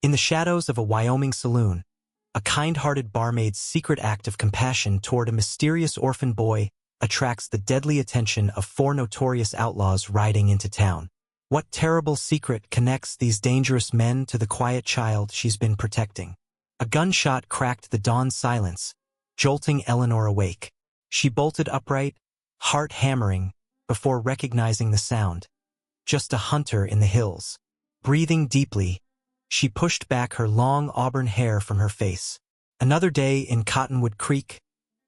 In the shadows of a Wyoming saloon, a kind-hearted barmaid's secret act of compassion toward a mysterious orphan boy attracts the deadly attention of 4 notorious outlaws riding into town. What terrible secret connects these dangerous men to the quiet child she's been protecting? A gunshot cracked the dawn silence, jolting Eleanor awake. She bolted upright, heart hammering, before recognizing the sound. Just a hunter in the hills. Breathing deeply, she pushed back her long auburn hair from her face. Another day in Cottonwood Creek,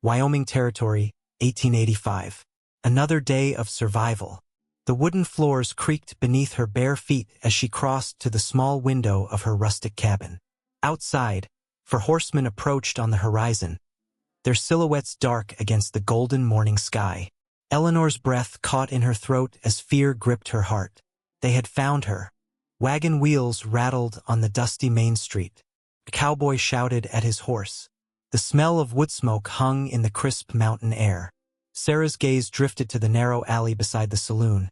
Wyoming Territory, 1885. Another day of survival. The wooden floors creaked beneath her bare feet as she crossed to the small window of her rustic cabin. Outside, 4 horsemen approached on the horizon, their silhouettes dark against the golden morning sky. Eleanor's breath caught in her throat as fear gripped her heart. They had found her. Wagon wheels rattled on the dusty main street. A cowboy shouted at his horse. The smell of wood smoke hung in the crisp mountain air. Sarah's gaze drifted to the narrow alley beside the saloon,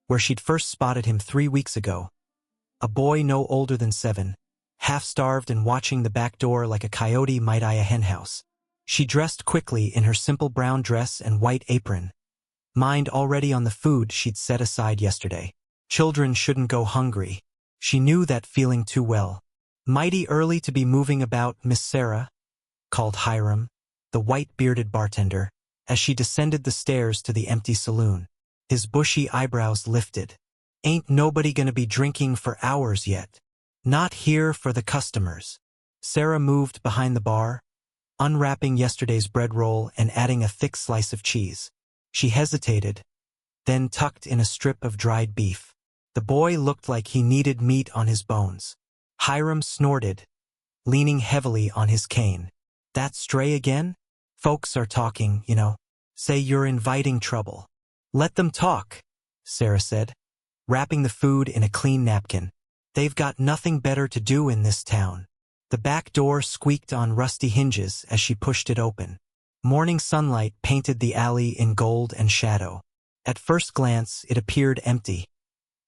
where she'd first spotted him 3 weeks ago. A boy no older than 7, half-starved and watching the back door like a coyote might eye a henhouse. She dressed quickly in her simple brown dress and white apron, mind already on the food she'd set aside yesterday. Children shouldn't go hungry. She knew that feeling too well. "Mighty early to be moving about, Miss Sarah," called Hiram, the white-bearded bartender, as she descended the stairs to the empty saloon. His bushy eyebrows lifted. "Ain't nobody gonna be drinking for hours yet. Not here for the customers." Sarah moved behind the bar, unwrapping yesterday's bread roll and adding a thick slice of cheese. She hesitated, then tucked in a strip of dried beef. The boy looked like he needed meat on his bones. Hiram snorted, leaning heavily on his cane. "That stray again? Folks are talking, you know. Say you're inviting trouble." "Let them talk," Sarah said, wrapping the food in a clean napkin. "They've got nothing better to do in this town." The back door squeaked on rusty hinges as she pushed it open. Morning sunlight painted the alley in gold and shadow. At first glance, it appeared empty.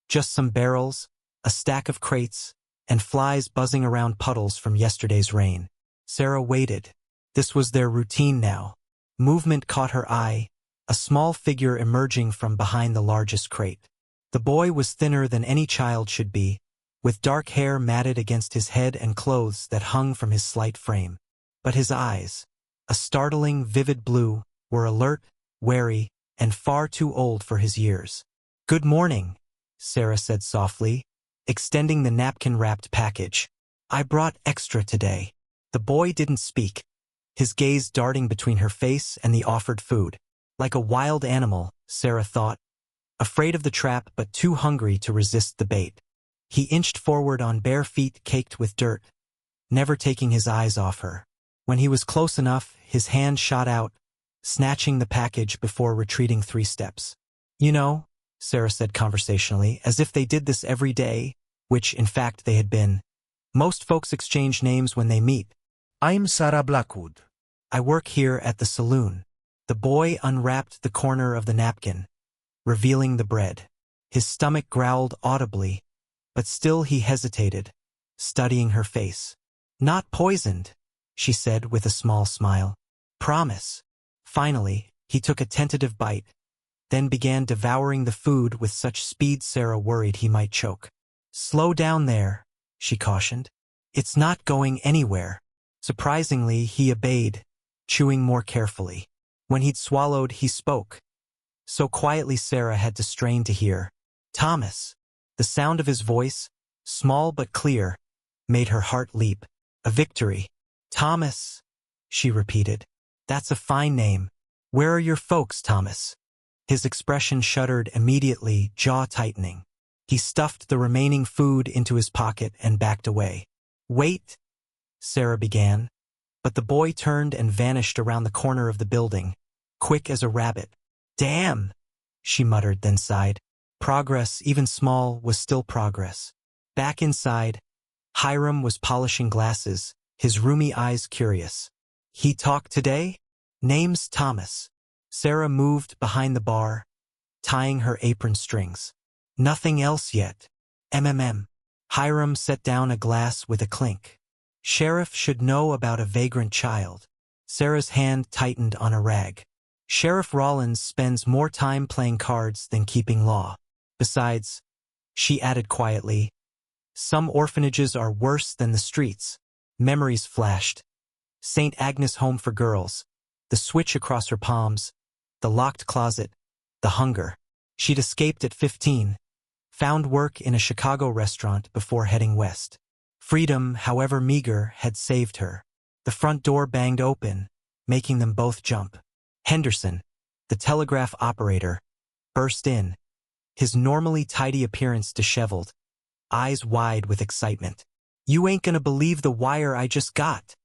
Just some barrels, a stack of crates, and flies buzzing around puddles from yesterday's rain. Sarah waited. This was their routine now. Movement caught her eye, a small figure emerging from behind the largest crate. The boy was thinner than any child should be, with dark hair matted against his head and clothes that hung from his slight frame. But his eyes, a startling, vivid blue, were alert, wary, and far too old for his years. "Good morning," Sarah said softly, extending the napkin-wrapped package. "I brought extra today." The boy didn't speak, his gaze darting between her face and the offered food. Like a wild animal, Sarah thought, afraid of the trap but too hungry to resist the bait. He inched forward on bare feet caked with dirt, never taking his eyes off her. When he was close enough, his hand shot out, snatching the package before retreating 3 steps. "You know," Sarah said conversationally, as if they did this every day, which, in fact, they had been. "Most folks exchange names when they meet. I'm Sarah Blackwood. I work here at the saloon." The boy unwrapped the corner of the napkin, revealing the bread. His stomach growled audibly, but still he hesitated, studying her face. "Not poisoned," she said with a small smile. "Promise." Finally, he took a tentative bite, then began devouring the food with such speed Sarah worried he might choke. "Slow down there," she cautioned. "It's not going anywhere." Surprisingly, he obeyed, chewing more carefully. When he'd swallowed, he spoke. So quietly Sarah had to strain to hear. "Thomas." The sound of his voice, small but clear, made her heart leap. A victory. "Thomas," she repeated. "That's a fine name. Where are your folks, Thomas?" His expression shuddered immediately, jaw tightening. He stuffed the remaining food into his pocket and backed away. "Wait," Sarah began, but the boy turned and vanished around the corner of the building, quick as a rabbit. "Damn," she muttered, then sighed. Progress, even small, was still progress. Back inside, Hiram was polishing glasses, his roomy eyes curious. "He talked today? Name's Thomas." Sarah moved behind the bar, tying her apron strings. "Nothing else yet. MMM. Hiram set down a glass with a clink. Sheriff should know about a vagrant child. Sarah's hand tightened on a rag. Sheriff Rollins spends more time playing cards than keeping law. Besides, she added quietly, some orphanages are worse than the streets. Memories flashed. St. Agnes Home for Girls, the switch across her palms, the locked closet, the hunger. She'd escaped at 15, found work in a Chicago restaurant before heading west. Freedom, however meager, had saved her. The front door banged open, making them both jump. Henderson, the telegraph operator, burst in, his normally tidy appearance disheveled, eyes wide with excitement. "You ain't gonna believe the wire I just got,"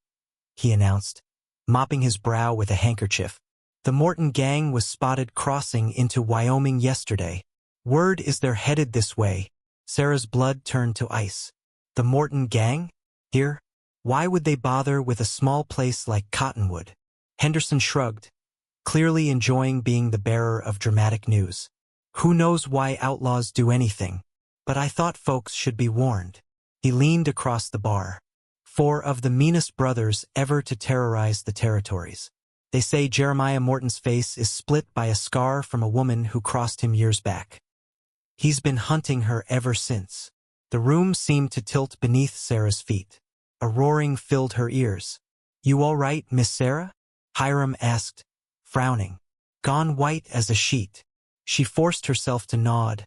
he announced, mopping his brow with a handkerchief. "The Morton gang was spotted crossing into Wyoming yesterday. Word is they're headed this way." Sarah's blood turned to ice. The Morton gang? Here? Why would they bother with a small place like Cottonwood? Henderson shrugged, clearly enjoying being the bearer of dramatic news. "Who knows why outlaws do anything? But I thought folks should be warned." He leaned across the bar. "Four of the meanest brothers ever to terrorize the territories. They say Jeremiah Morton's face is split by a scar from a woman who crossed him years back. He's been hunting her ever since." The room seemed to tilt beneath Sarah's feet. A roaring filled her ears. "You all right, Miss Sarah?" Hiram asked, frowning. Gone white as a sheet. She forced herself to nod,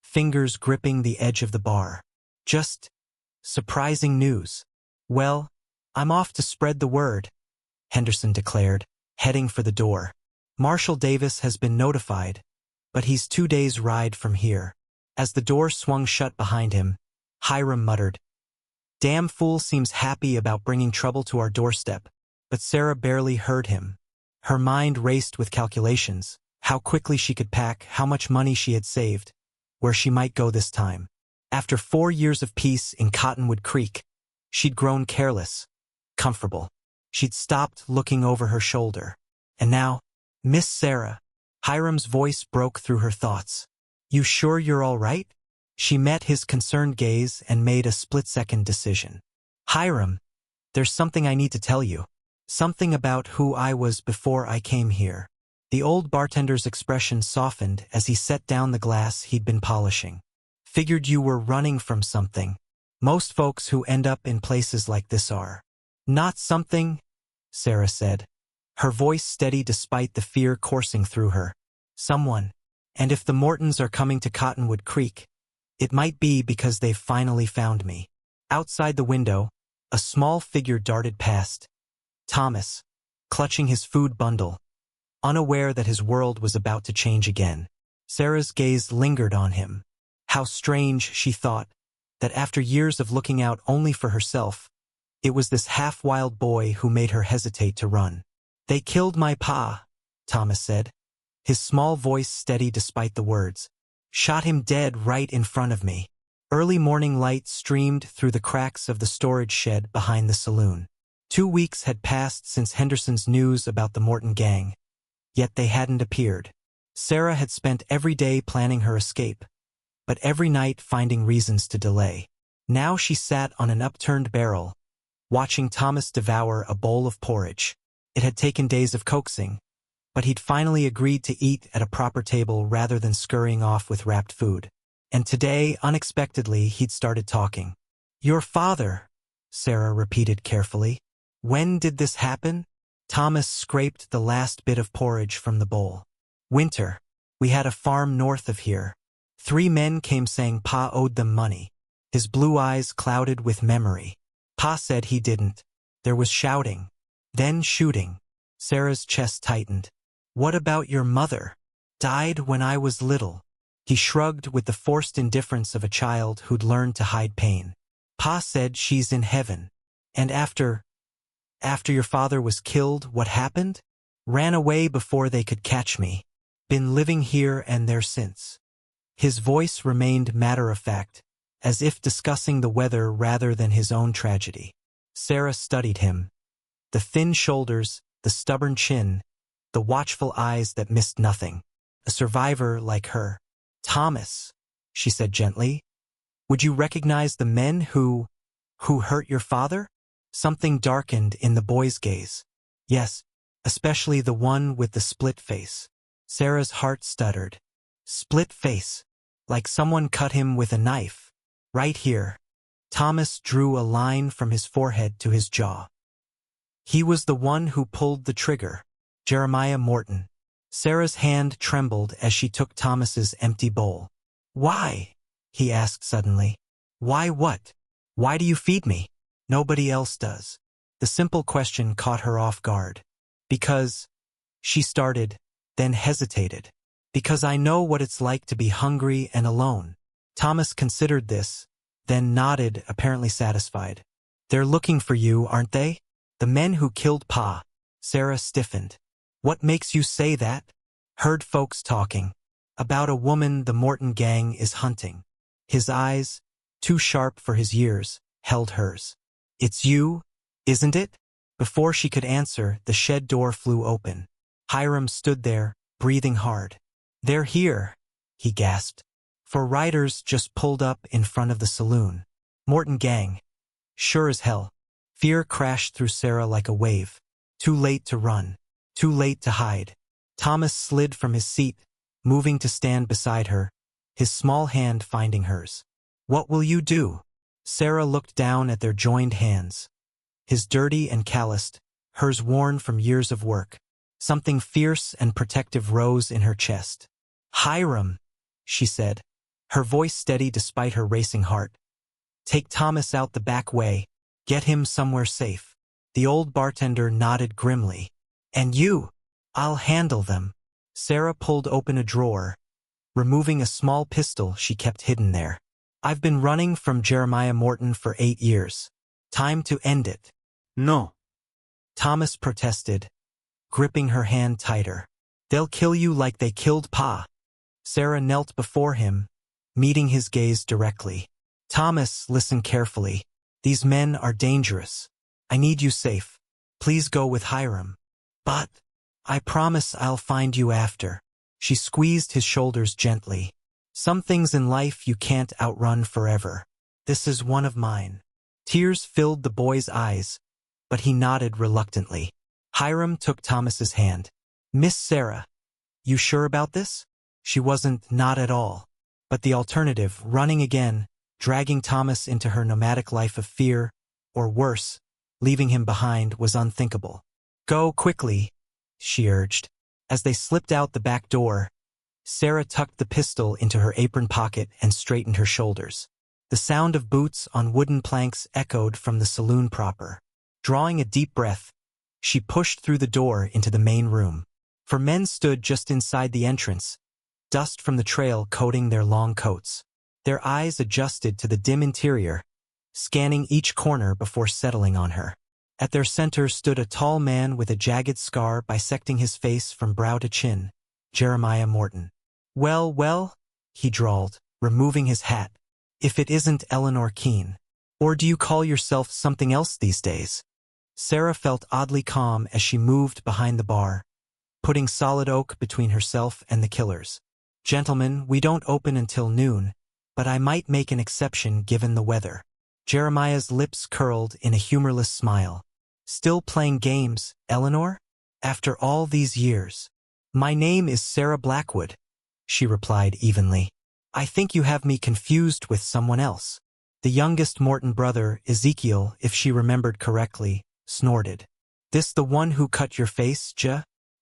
fingers gripping the edge of the bar. "Just surprising news." "Well, I'm off to spread the word," Henderson declared, heading for the door. "Marshal Davis has been notified, but he's 2 days' ride from here." As the door swung shut behind him, Hiram muttered, "Damn fool seems happy about bringing trouble to our doorstep." But Sarah barely heard him. Her mind raced with calculations, how quickly she could pack, how much money she had saved, where she might go this time. After 4 years of peace in Cottonwood Creek, she'd grown careless, comfortable. She'd stopped looking over her shoulder. And now, "Miss Sarah," Hiram's voice broke through her thoughts. "You sure you're all right?" She met his concerned gaze and made a split-second decision. "Hiram, there's something I need to tell you. Something about who I was before I came here." The old bartender's expression softened as he set down the glass he'd been polishing. "Figured you were running from something. Most folks who end up in places like this are." "Not something," Sarah said, her voice steady despite the fear coursing through her. "Someone. And if the Mortons are coming to Cottonwood Creek, it might be because they've finally found me." Outside the window, a small figure darted past. Thomas, clutching his food bundle, unaware that his world was about to change again. Sarah's gaze lingered on him. How strange, she thought, that after years of looking out only for herself, it was this half-wild boy who made her hesitate to run. "They killed my pa," Thomas said, his small voice steady despite the words. "Shot him dead right in front of me." Early morning light streamed through the cracks of the storage shed behind the saloon. 2 weeks had passed since Henderson's news about the Morton gang, yet they hadn't appeared. Sarah had spent every day planning her escape, but every night finding reasons to delay. Now she sat on an upturned barrel, watching Thomas devour a bowl of porridge. It had taken days of coaxing, but he'd finally agreed to eat at a proper table rather than scurrying off with wrapped food. And today, unexpectedly, he'd started talking. "Your father," Sarah repeated carefully. "When did this happen?" Thomas scraped the last bit of porridge from the bowl. "Winter. We had a farm north of here. 3 men came saying Pa owed them money." His blue eyes clouded with memory. "Pa said he didn't." There was shouting, then shooting. Sarah's chest tightened. "What about your mother?" "Died when I was little." He shrugged with the forced indifference of a child who'd learned to hide pain. "Pa said she's in heaven." "And after your father was killed, what happened?" "Ran away before they could catch me. Been living here and there since." His voice remained matter-of-fact, as if discussing the weather rather than his own tragedy. Sarah studied him. The thin shoulders, the stubborn chin, the watchful eyes that missed nothing. A survivor like her. "Thomas," she said gently, Would you recognize the men who hurt your father? Something darkened in the boy's gaze. Yes, especially the one with the split face. Sarah's heart stuttered. Split face. Like someone cut him with a knife. Right here. Thomas drew a line from his forehead to his jaw. He was the one who pulled the trigger. Jeremiah Morton. Sarah's hand trembled as she took Thomas's empty bowl. Why? He asked suddenly. Why what? Why do you feed me? Nobody else does. The simple question caught her off guard. Because, she started, then hesitated. Because I know what it's like to be hungry and alone. Thomas considered this, then nodded, apparently satisfied. They're looking for you, aren't they? The men who killed Pa. Sarah stiffened. What makes you say that? Heard folks talking. About a woman the Morton gang is hunting. His eyes, too sharp for his years, held hers. It's you, isn't it? Before she could answer, the shed door flew open. Hiram stood there, breathing hard. They're here, he gasped. Four riders just pulled up in front of the saloon. Morton gang. Sure as hell. Fear crashed through Sarah like a wave. Too late to run. Too late to hide. Thomas slid from his seat, moving to stand beside her, his small hand finding hers. What will you do? Sarah looked down at their joined hands. His dirty and calloused, hers worn from years of work. Something fierce and protective rose in her chest. Hiram, she said, her voice steady despite her racing heart. Take Thomas out the back way. Get him somewhere safe. The old bartender nodded grimly. And you? I'll handle them. Sarah pulled open a drawer, removing a small pistol she kept hidden there. I've been running from Jeremiah Morton for 8 years. Time to end it. No. Thomas protested, gripping her hand tighter. They'll kill you like they killed Pa. Sarah knelt before him, meeting his gaze directly. Thomas, listen carefully. These men are dangerous. I need you safe. Please go with Hiram. But I promise I'll find you after. She squeezed his shoulders gently. Some things in life you can't outrun forever. This is one of mine. Tears filled the boy's eyes, but he nodded reluctantly. Hiram took Thomas's hand. Miss Sarah, you sure about this? She wasn't, not at all. But the alternative, running again, dragging Thomas into her nomadic life of fear, or worse, leaving him behind, was unthinkable. Go quickly, she urged. As they slipped out the back door, Sarah tucked the pistol into her apron pocket and straightened her shoulders. The sound of boots on wooden planks echoed from the saloon proper. Drawing a deep breath, she pushed through the door into the main room. Four men stood just inside the entrance, dust from the trail coating their long coats. Their eyes adjusted to the dim interior, scanning each corner before settling on her. At their center stood a tall man with a jagged scar bisecting his face from brow to chin, Jeremiah Morton. Well, he drawled, removing his hat. If it isn't Eleanor Keene. Or do you call yourself something else these days? Sarah felt oddly calm as she moved behind the bar, putting solid oak between herself and the killers. Gentlemen, we don't open until noon, but I might make an exception given the weather. Jeremiah's lips curled in a humorless smile. Still playing games, Eleanor? After all these years. My name is Sarah Blackwood, she replied evenly. I think you have me confused with someone else. The youngest Morton brother, Ezekiel, if she remembered correctly, snorted. This the one who cut your face,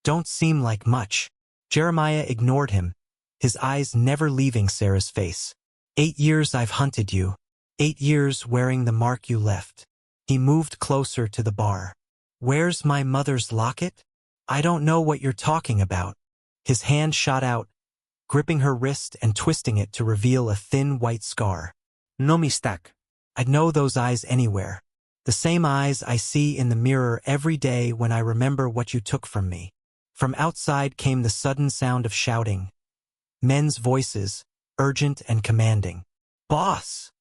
Don't seem like much. Jeremiah ignored him, his eyes never leaving Sarah's face. 8 years I've hunted you. 8 years wearing the mark you left. He moved closer to the bar. Where's my mother's locket? I don't know what you're talking about. His hand shot out, gripping her wrist and twisting it to reveal a thin white scar. No mistake. I'd know those eyes anywhere. The same eyes I see in the mirror every day when I remember what you took from me. From outside came the sudden sound of shouting. Men's voices, urgent and commanding. Boss,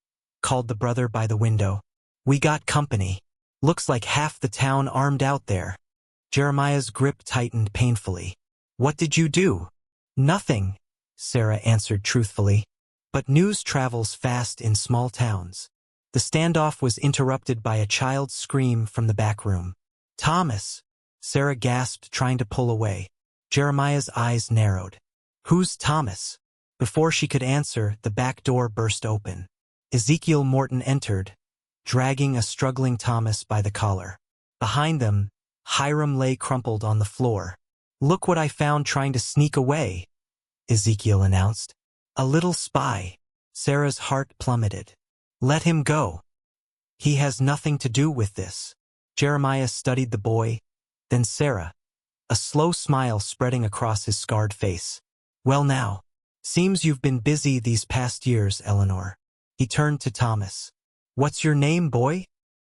called the brother by the window. We got company. Looks like half the town armed out there. Jeremiah's grip tightened painfully. What did you do? Nothing, Sarah answered truthfully. But news travels fast in small towns. The standoff was interrupted by a child's scream from the back room. "Thomas!" Sarah gasped, trying to pull away. Jeremiah's eyes narrowed. "Who's Thomas?" Before she could answer, the back door burst open. Ezekiel Morton entered, dragging a struggling Thomas by the collar. Behind them, Hiram lay crumpled on the floor. "Look what I found trying to sneak away," Ezekiel announced. "A little spy." Sarah's heart plummeted. "Let him go. He has nothing to do with this." Jeremiah studied the boy, then Sarah, a slow smile spreading across his scarred face. "Well now, seems you've been busy these past years, Eleanor." He turned to Thomas. "What's your name, boy?"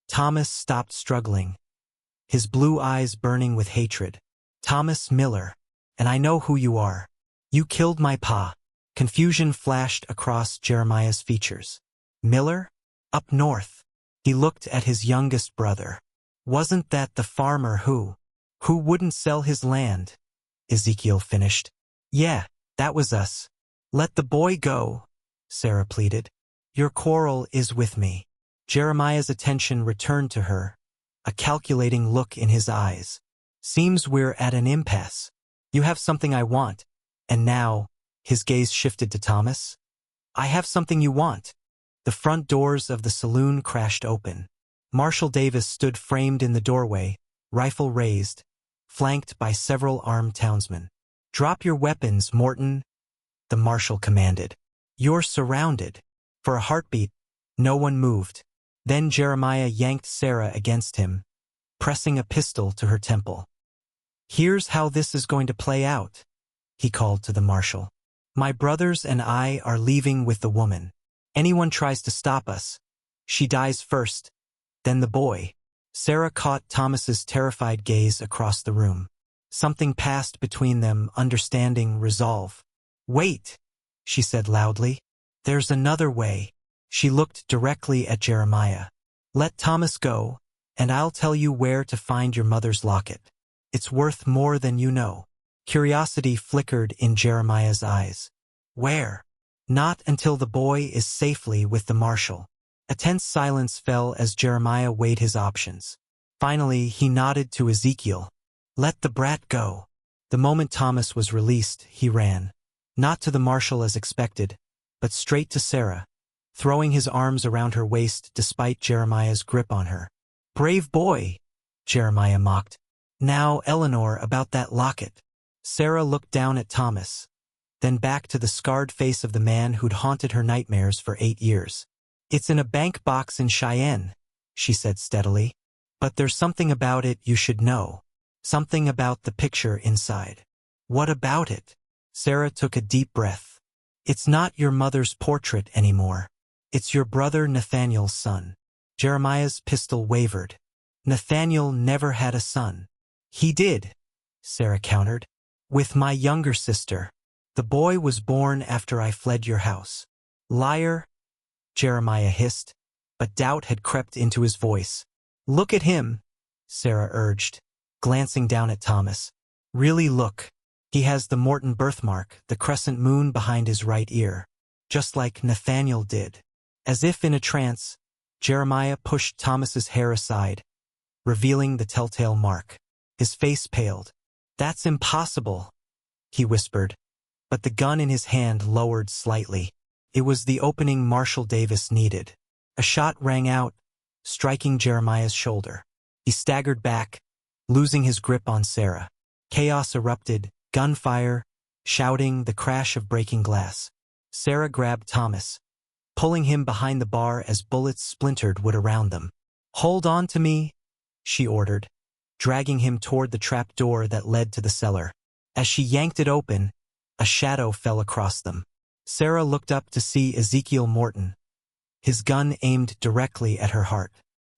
Thomas stopped struggling, his blue eyes burning with hatred. "Thomas Miller, and I know who you are. You killed my pa." Confusion flashed across Jeremiah's features. "Miller? Up north." He looked at his youngest brother. "Wasn't that the farmer who wouldn't sell his land?" Ezekiel finished. "Yeah, that was us." "Let the boy go," Sarah pleaded. "Your quarrel is with me." Jeremiah's attention returned to her, a calculating look in his eyes. "Seems we're at an impasse. You have something I want, and now," his gaze shifted to Thomas, "I have something you want." The front doors of the saloon crashed open. Marshal Davis stood framed in the doorway, rifle raised, flanked by several armed townsmen. "Drop your weapons, Morton," the marshal commanded. "You're surrounded." For a heartbeat, no one moved. Then Jeremiah yanked Sarah against him, pressing a pistol to her temple. "Here's how this is going to play out," he called to the marshal. "My brothers and I are leaving with the woman. Anyone tries to stop us, she dies first, then the boy." Sarah caught Thomas's terrified gaze across the room. Something passed between them, understanding, resolve. "Wait," she said loudly. "There's another way." She looked directly at Jeremiah. "Let Thomas go, and I'll tell you where to find your mother's locket. It's worth more than you know." Curiosity flickered in Jeremiah's eyes. "Where?" "Not until the boy is safely with the marshal." A tense silence fell as Jeremiah weighed his options. Finally, he nodded to Ezekiel. "Let the brat go." The moment Thomas was released, he ran. Not to the marshal as expected, but straight to Sarah, throwing his arms around her waist despite Jeremiah's grip on her. "Brave boy," Jeremiah mocked. "Now, Eleanor, about that locket." Sarah looked down at Thomas, then back to the scarred face of the man who'd haunted her nightmares for 8 years. "It's in a bank box in Cheyenne," she said steadily. "But there's something about it you should know. Something about the picture inside." "What about it?" Sarah took a deep breath. "It's not your mother's portrait anymore. It's your brother Nathaniel's son." Jeremiah's pistol wavered. "Nathaniel never had a son." "He did," Sarah countered. "With my younger sister. The boy was born after I fled your house." "Liar," Jeremiah hissed, but doubt had crept into his voice. "Look at him," Sarah urged, glancing down at Thomas. "Really look. He has the Morton birthmark, the crescent moon behind his right ear, just like Nathaniel did." As if in a trance, Jeremiah pushed Thomas's hair aside, revealing the telltale mark. His face paled. "That's impossible," he whispered, but the gun in his hand lowered slightly. It was the opening Marshal Davis needed. A shot rang out, striking Jeremiah's shoulder. He staggered back, losing his grip on Sarah. Chaos erupted, gunfire, shouting, the crash of breaking glass. Sarah grabbed Thomas, pulling him behind the bar as bullets splintered wood around them. "Hold on to me," she ordered, dragging him toward the trap door that led to the cellar. As she yanked it open, a shadow fell across them. Sarah looked up to see Ezekiel Morton, his gun aimed directly at her heart.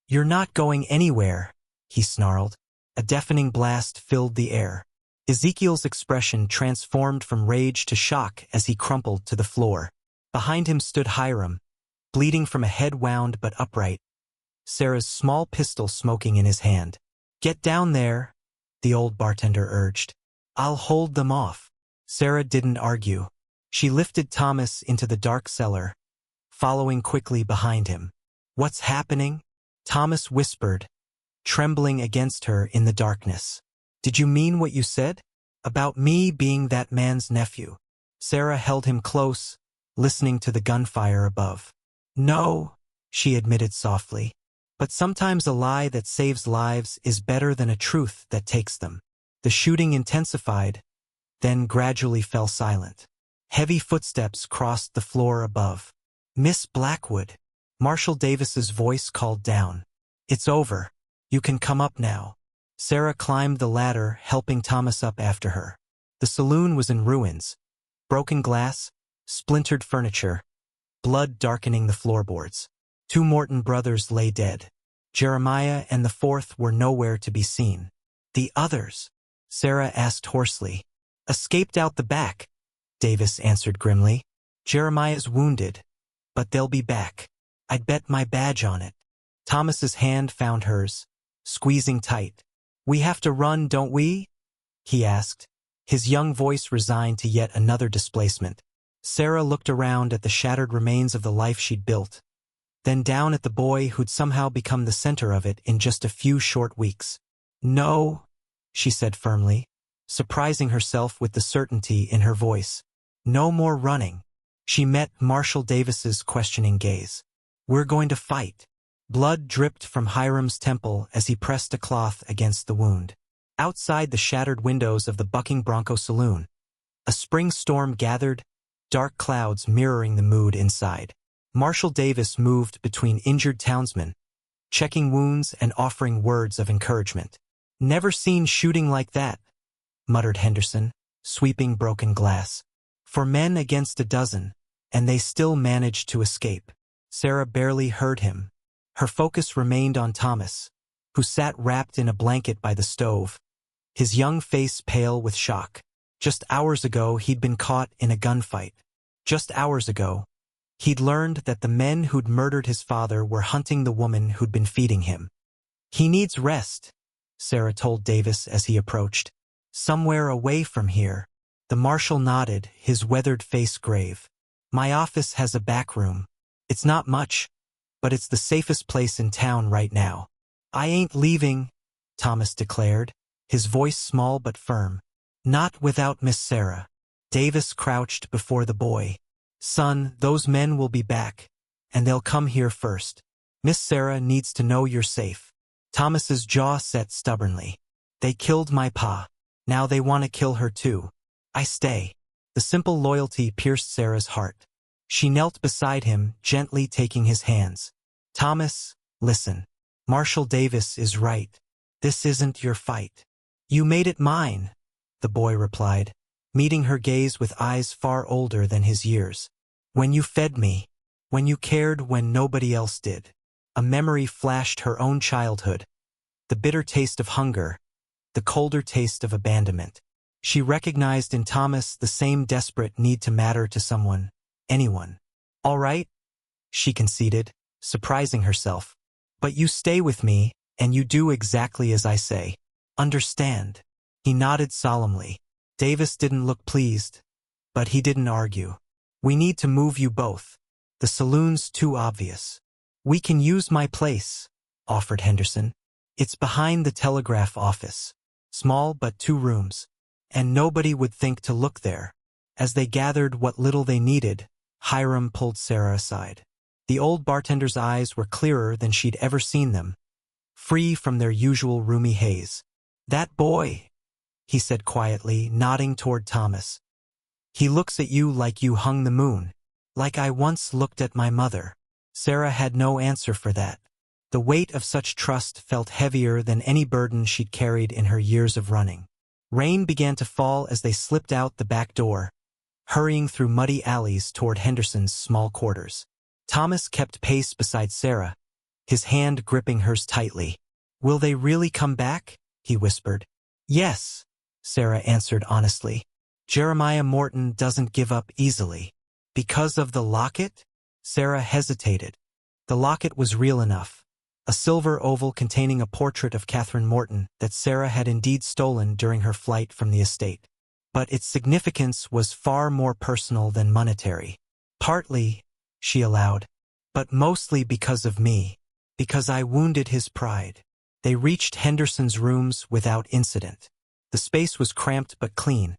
"You're not going anywhere," he snarled. A deafening blast filled the air. Ezekiel's expression transformed from rage to shock as he crumpled to the floor. Behind him stood Hiram, bleeding from a head wound but upright, Sarah's small pistol smoking in his hand. "Get down there," the old bartender urged. "I'll hold them off." Sarah didn't argue. She lifted Thomas into the dark cellar, following quickly behind him. "What's happening?" Thomas whispered, trembling against her in the darkness. "Did you mean what you said? About me being that man's nephew?" Sarah held him close, listening to the gunfire above. "No," she admitted softly. "But sometimes a lie that saves lives is better than a truth that takes them." The shooting intensified, then gradually fell silent. Heavy footsteps crossed the floor above. "Miss Blackwood," Marshall Davis's voice called down. "It's over. You can come up now." Sarah climbed the ladder, helping Thomas up after her. The saloon was in ruins. Broken glass, splintered furniture, blood darkening the floorboards. 2 Morton brothers lay dead. Jeremiah and the 4th were nowhere to be seen. "The others?" Sarah asked hoarsely. "Escaped out the back," Davis answered grimly. "Jeremiah's wounded, but they'll be back. I'd bet my badge on it." Thomas's hand found hers, squeezing tight. "We have to run, don't we?" he asked, his young voice resigned to yet another displacement. Sarah looked around at the shattered remains of the life she'd built, then down at the boy who'd somehow become the center of it in just a few short weeks. "No," she said firmly, surprising herself with the certainty in her voice. "No more running." She met Marshall Davis's questioning gaze. "We're going to fight." Blood dripped from Hiram's temple as he pressed a cloth against the wound. Outside the shattered windows of the Bucking Bronco Saloon, a spring storm gathered, dark clouds mirroring the mood inside. Marshall Davis moved between injured townsmen, checking wounds and offering words of encouragement. "Never seen shooting like that," muttered Henderson, sweeping broken glass. "For men against a dozen, and they still managed to escape." Sarah barely heard him. Her focus remained on Thomas, who sat wrapped in a blanket by the stove, his young face pale with shock. Just hours ago, he'd been caught in a gunfight. Just hours ago, he'd learned that the men who'd murdered his father were hunting the woman who'd been feeding him. "He needs rest," Sarah told Davis as he approached. "Somewhere away from here." The marshal nodded, his weathered face grave. "My office has a back room. It's not much, but it's the safest place in town right now." "I ain't leaving," Thomas declared, his voice small but firm. "Not without Miss Sarah." Davis crouched before the boy. "Son, those men will be back, and they'll come here first. Miss Sarah needs to know you're safe." Thomas's jaw set stubbornly. "They killed my pa. Now they want to kill her too. I stay." The simple loyalty pierced Sarah's heart. She knelt beside him, gently taking his hands. "Thomas, listen. Marshall Davis is right. This isn't your fight." "You made it mine," the boy replied, meeting her gaze with eyes far older than his years. "When you fed me, when you cared when nobody else did." A memory flashed her own childhood, the bitter taste of hunger, the colder taste of abandonment. She recognized in Thomas the same desperate need to matter to someone, anyone. "All right," she conceded, surprising herself. "But you stay with me, and you do exactly as I say. Understand?" He nodded solemnly. Davis didn't look pleased, but he didn't argue. "We need to move you both. The saloon's too obvious." "We can use my place," offered Henderson. "It's behind the telegraph office. Small but 2 rooms. And nobody would think to look there." As they gathered what little they needed, Hiram pulled Sarah aside. The old bartender's eyes were clearer than she'd ever seen them, free from their usual roomy haze. "That boy," he said quietly, nodding toward Thomas. "He looks at you like you hung the moon, like I once looked at my mother." Sarah had no answer for that. The weight of such trust felt heavier than any burden she'd carried in her years of running. Rain began to fall as they slipped out the back door, hurrying through muddy alleys toward Henderson's small quarters. Thomas kept pace beside Sarah, his hand gripping hers tightly. "Will they really come back?" he whispered. "Yes," Sarah answered honestly. "Jeremiah Morton doesn't give up easily." "Because of the locket?" Sarah hesitated. The locket was real enough. A silver oval containing a portrait of Catherine Morton that Sarah had indeed stolen during her flight from the estate. but its significance was far more personal than monetary. Partly, she allowed, but mostly because of me, because I wounded his pride. They reached Henderson's rooms without incident. The space was cramped but clean.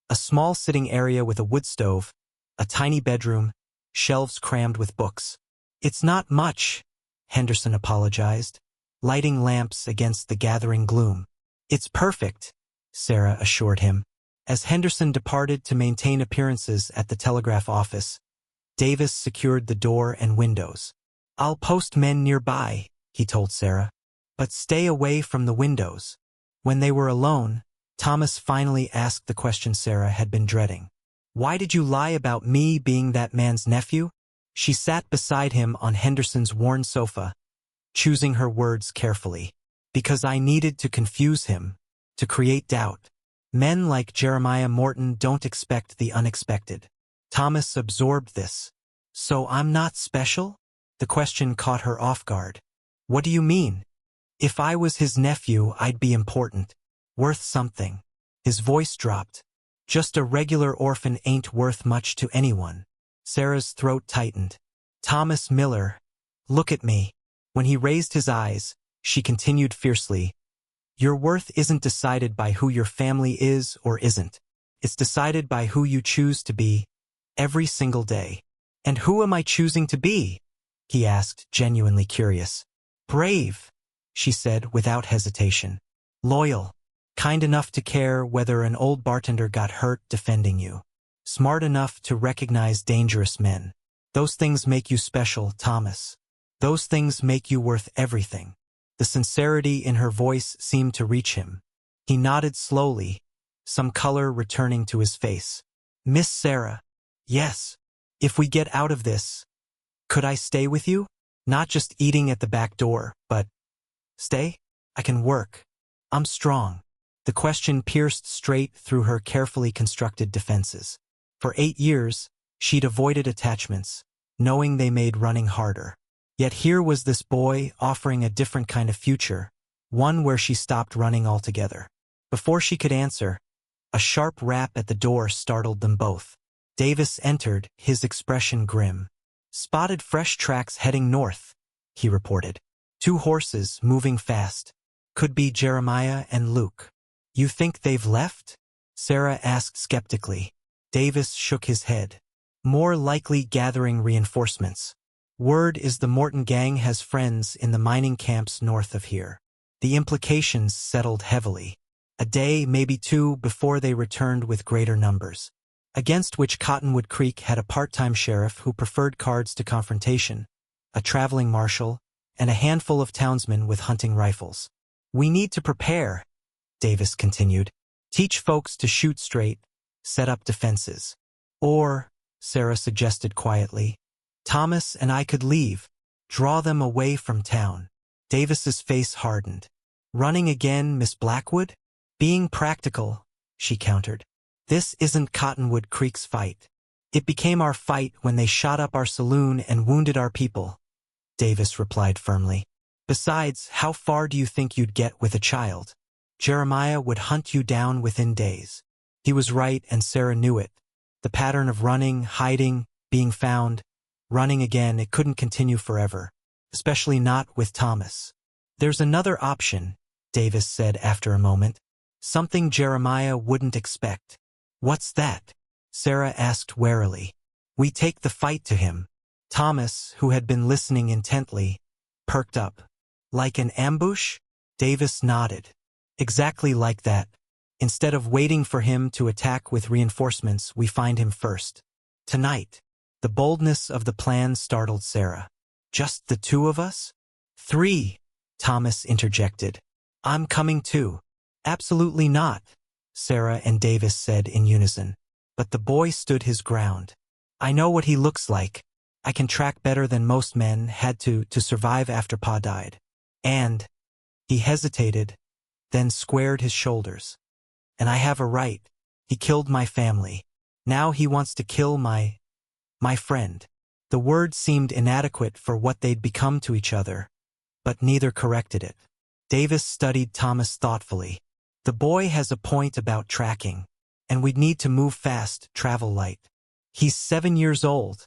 A small sitting area with a wood stove, a tiny bedroom, shelves crammed with books. "It's not much," Henderson apologized, lighting lamps against the gathering gloom. "It's perfect," Sarah assured him. As Henderson departed to maintain appearances at the telegraph office, Davis secured the door and windows. "I'll post men nearby," he told Sarah, "but stay away from the windows." When they were alone, Thomas finally asked the question Sarah had been dreading. "Why did you lie about me being that man's nephew?" She sat beside him on Henderson's worn sofa, choosing her words carefully. "Because I needed to confuse him, to create doubt. Men like Jeremiah Morton don't expect the unexpected." Thomas absorbed this. "So I'm not special?" The question caught her off guard. "What do you mean?" "If I was his nephew, I'd be important. Worth something." His voice dropped. "Just a regular orphan ain't worth much to anyone." Sarah's throat tightened. "Thomas Miller, look at me." When he raised his eyes, she continued fiercely, "Your worth isn't decided by who your family is or isn't. It's decided by who you choose to be, every single day." "And who am I choosing to be?" he asked, genuinely curious. "Brave," she said without hesitation. "Loyal. Kind enough to care whether an old bartender got hurt defending you. Smart enough to recognize dangerous men. Those things make you special, Thomas. Those things make you worth everything." The sincerity in her voice seemed to reach him. He nodded slowly, some color returning to his face. "Miss Sarah, yes. If we get out of this, could I stay with you? Not just eating at the back door, but stay? I can work. I'm strong." The question pierced straight through her carefully constructed defenses. For 8 years, she'd avoided attachments, knowing they made running harder. Yet here was this boy offering a different kind of future, one where she stopped running altogether. Before she could answer, a sharp rap at the door startled them both. Davis entered, his expression grim. "Spotted fresh tracks heading north," he reported. "2 horses moving fast. Could be Jeremiah and Luke." "You think they've left?" Sarah asked skeptically. Davis shook his head. "More likely gathering reinforcements. Word is the Morton gang has friends in the mining camps north of here." The implications settled heavily. A day, maybe 2, before they returned with greater numbers. Against which Cottonwood Creek had a part-time sheriff who preferred cards to confrontation, a traveling marshal, and a handful of townsmen with hunting rifles. "We need to prepare," Davis continued. "Teach folks to shoot straight, set up defenses. Or," Sarah suggested quietly, "Thomas and I could leave, draw them away from town." Davis's face hardened. "Running again, Miss Blackwood?" "Being practical," she countered. "This isn't Cottonwood Creek's fight. It became our fight when they shot up our saloon and wounded our people," Davis replied firmly. "Besides, how far do you think you'd get with a child? Jeremiah would hunt you down within days." He was right, and Sarah knew it. The pattern of running, hiding, being found, running again, it couldn't continue forever, especially not with Thomas. "There's another option," Davis said after a moment. "Something Jeremiah wouldn't expect." "What's that?" Sarah asked warily. "We take the fight to him." Thomas, who had been listening intently, perked up. "Like an ambush?" Davis nodded. "Exactly like that. Instead of waiting for him to attack with reinforcements, we find him first. Tonight." The boldness of the plan startled Sarah. "Just the 2 of us?" "3, Thomas interjected. "I'm coming too." "Absolutely not," Sarah and Davis said in unison. But the boy stood his ground. "I know what he looks like. I can track better than most men had to survive after Pa died. And," he hesitated, then squared his shoulders, "and I have a right. He killed my family. Now he wants to kill my friend." The word seemed inadequate for what they'd become to each other, but neither corrected it. Davis studied Thomas thoughtfully. "The boy has a point about tracking. And we'd need to move fast, travel light. He's 7 years old,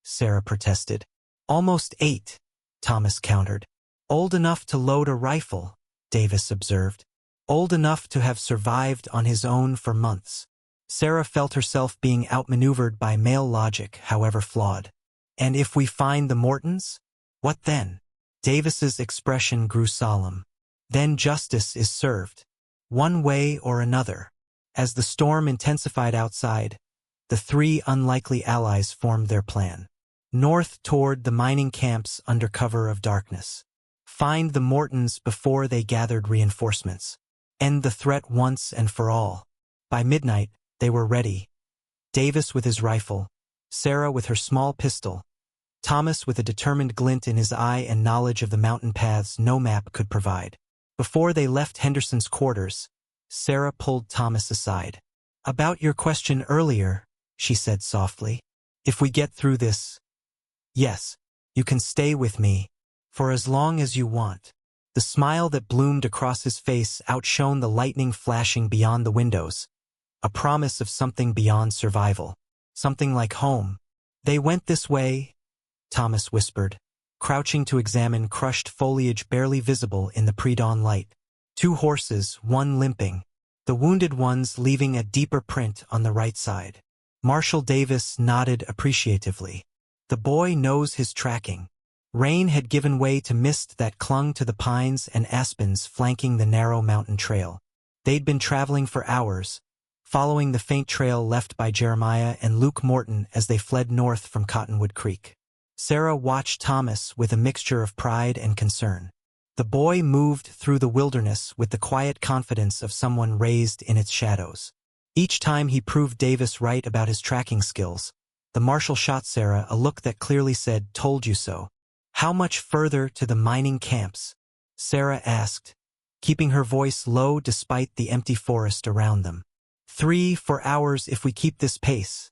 Sarah protested. Almost 8, Thomas countered. Old enough to load a rifle, Davis observed. Old enough to have survived on his own for months. Sarah felt herself being outmaneuvered by male logic, however flawed. And if we find the Mortons? What then? Davis's expression grew solemn. Then justice is served. One way or another. As the storm intensified outside, the 3 unlikely allies formed their plan. North toward the mining camps under cover of darkness. Find the Mortons before they gathered reinforcements. End the threat once and for all. By midnight, they were ready. Davis with his rifle, Sarah with her small pistol, Thomas with a determined glint in his eye and knowledge of the mountain paths no map could provide. Before they left Henderson's quarters, Sarah pulled Thomas aside. About your question earlier, she said softly. If we get through this, yes, you can stay with me, for as long as you want. The smile that bloomed across his face outshone the lightning flashing beyond the windows. A promise of something beyond survival. Something like home. They went this way, Thomas whispered, crouching to examine crushed foliage barely visible in the pre-dawn light. 2 horses, one limping. The wounded ones leaving a deeper print on the right side. Marshal Davis nodded appreciatively. The boy knows his tracking. Rain had given way to mist that clung to the pines and aspens flanking the narrow mountain trail. They'd been traveling for hours, following the faint trail left by Jeremiah and Luke Morton as they fled north from Cottonwood Creek. Sarah watched Thomas with a mixture of pride and concern. The boy moved through the wilderness with the quiet confidence of someone raised in its shadows. Each time he proved Davis right about his tracking skills, the marshal shot Sarah a look that clearly said, "Told you so." "How much further to the mining camps?" Sarah asked, keeping her voice low despite the empty forest around them. 3-4 hours if we keep this pace,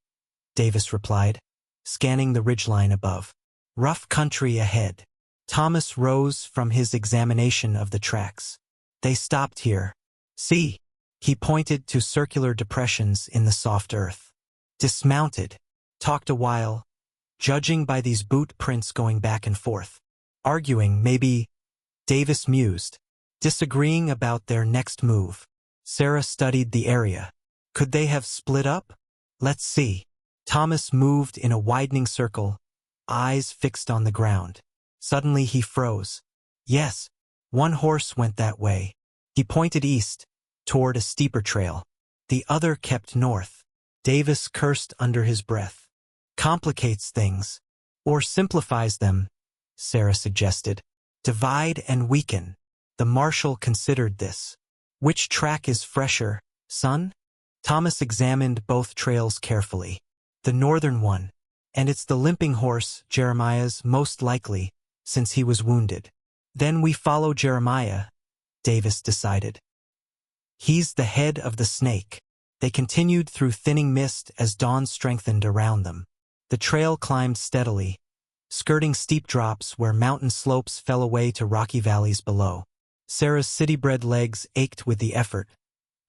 Davis replied, scanning the ridgeline above. Rough country ahead. Thomas rose from his examination of the tracks. They stopped here. See, he pointed to circular depressions in the soft earth. Dismounted. Talked a while, judging by these boot prints going back and forth. Arguing, maybe, Davis mused, disagreeing about their next move. Sarah studied the area. Could they have split up? Let's see. Thomas moved in a widening circle, eyes fixed on the ground. Suddenly he froze. Yes, one horse went that way. He pointed east, toward a steeper trail. The other kept north. Davis cursed under his breath. Complicates things. Or simplifies them, Sarah suggested. Divide and weaken. The marshal considered this. Which track is fresher, son? Thomas examined both trails carefully. The northern one. And it's the limping horse, Jeremiah's, most likely, since he was wounded. Then we follow Jeremiah, Davis decided. He's the head of the snake. They continued through thinning mist as dawn strengthened around them. The trail climbed steadily, skirting steep drops where mountain slopes fell away to rocky valleys below. Sarah's city-bred legs ached with the effort,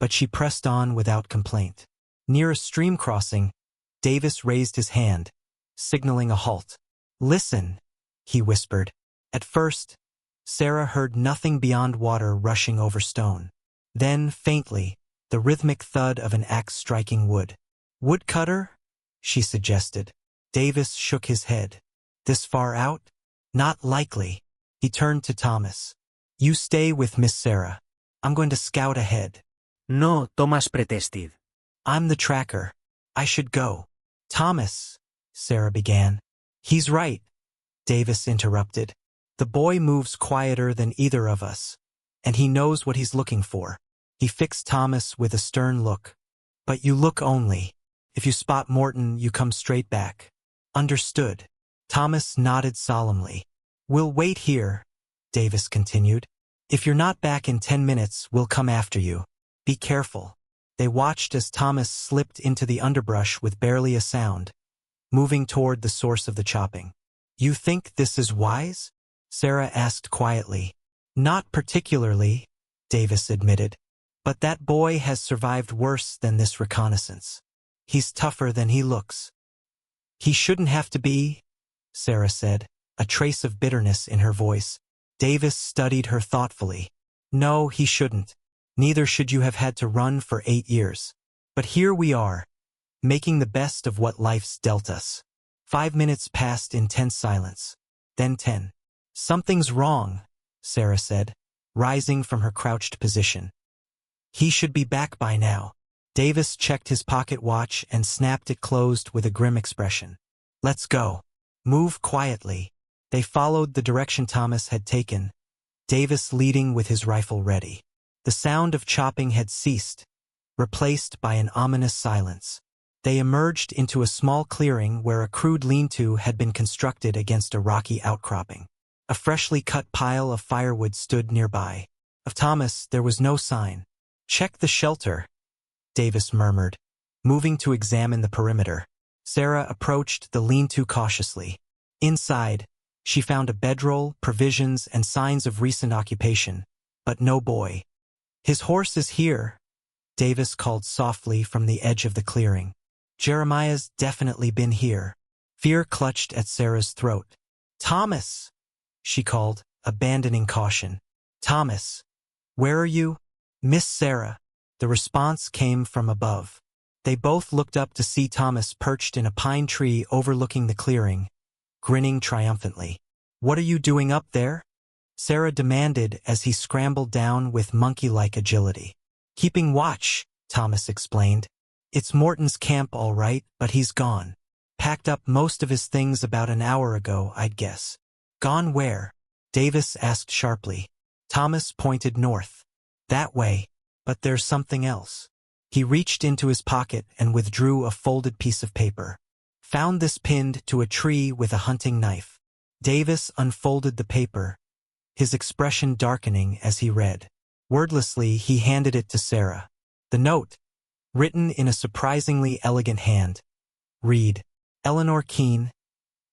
but she pressed on without complaint. Near a stream crossing, Davis raised his hand, signaling a halt. Listen, he whispered. At first, Sarah heard nothing beyond water rushing over stone. Then, faintly, the rhythmic thud of an axe striking wood. Woodcutter? She suggested. Davis shook his head. This far out? Not likely. He turned to Thomas. You stay with Miss Sarah. I'm going to scout ahead. No, Thomas protested. I'm the tracker. I should go. Thomas, Sarah began. He's right, Davis interrupted. The boy moves quieter than either of us, and he knows what he's looking for. He fixed Thomas with a stern look. But you look only. If you spot Morton, you come straight back. Understood. Thomas nodded solemnly. We'll wait here, Davis continued. If you're not back in 10 minutes, we'll come after you. Be careful. They watched as Thomas slipped into the underbrush with barely a sound, moving toward the source of the chopping. You think this is wise? Sarah asked quietly. Not particularly, Davis admitted. But that boy has survived worse than this reconnaissance. He's tougher than he looks. He shouldn't have to be, Sarah said, a trace of bitterness in her voice. Davis studied her thoughtfully. No, he shouldn't. Neither should you have had to run for 8 years. But here we are, making the best of what life's dealt us. 5 minutes passed in tense silence. Then 10. Something's wrong, Sarah said, rising from her crouched position. He should be back by now. Davis checked his pocket watch and snapped it closed with a grim expression. Let's go. Move quietly. They followed the direction Thomas had taken, Davis leading with his rifle ready. The sound of chopping had ceased, replaced by an ominous silence. They emerged into a small clearing where a crude lean-to had been constructed against a rocky outcropping. A freshly cut pile of firewood stood nearby. Of Thomas, there was no sign. Check the shelter, Davis murmured, moving to examine the perimeter. Sarah approached the lean-to cautiously. Inside, she found a bedroll, provisions, and signs of recent occupation, but no boy. His horse is here, Davis called softly from the edge of the clearing. Jeremiah's definitely been here. Fear clutched at Sarah's throat. Thomas, she called, abandoning caution. Thomas, where are you? Miss Sarah. The response came from above. They both looked up to see Thomas perched in a pine tree overlooking the clearing, grinning triumphantly. What are you doing up there? Sarah demanded as he scrambled down with monkey-like agility. Keeping watch, Thomas explained. It's Morton's camp all right, but he's gone. Packed up most of his things about an hour ago, I'd guess. Gone where? Davis asked sharply. Thomas pointed north. That way, but there's something else. He reached into his pocket and withdrew a folded piece of paper. Found this pinned to a tree with a hunting knife. Davis unfolded the paper, his expression darkening as he read. Wordlessly, he handed it to Sarah. The note, written in a surprisingly elegant hand, read, Eleanor Keene,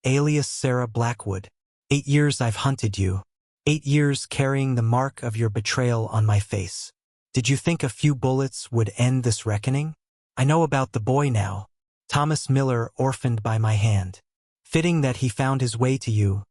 alias Sarah Blackwood. 8 years I've hunted you. 8 years carrying the mark of your betrayal on my face. Did you think a few bullets would end this reckoning? I know about the boy now. Thomas Miller orphaned by my hand. Fitting that he found his way to you.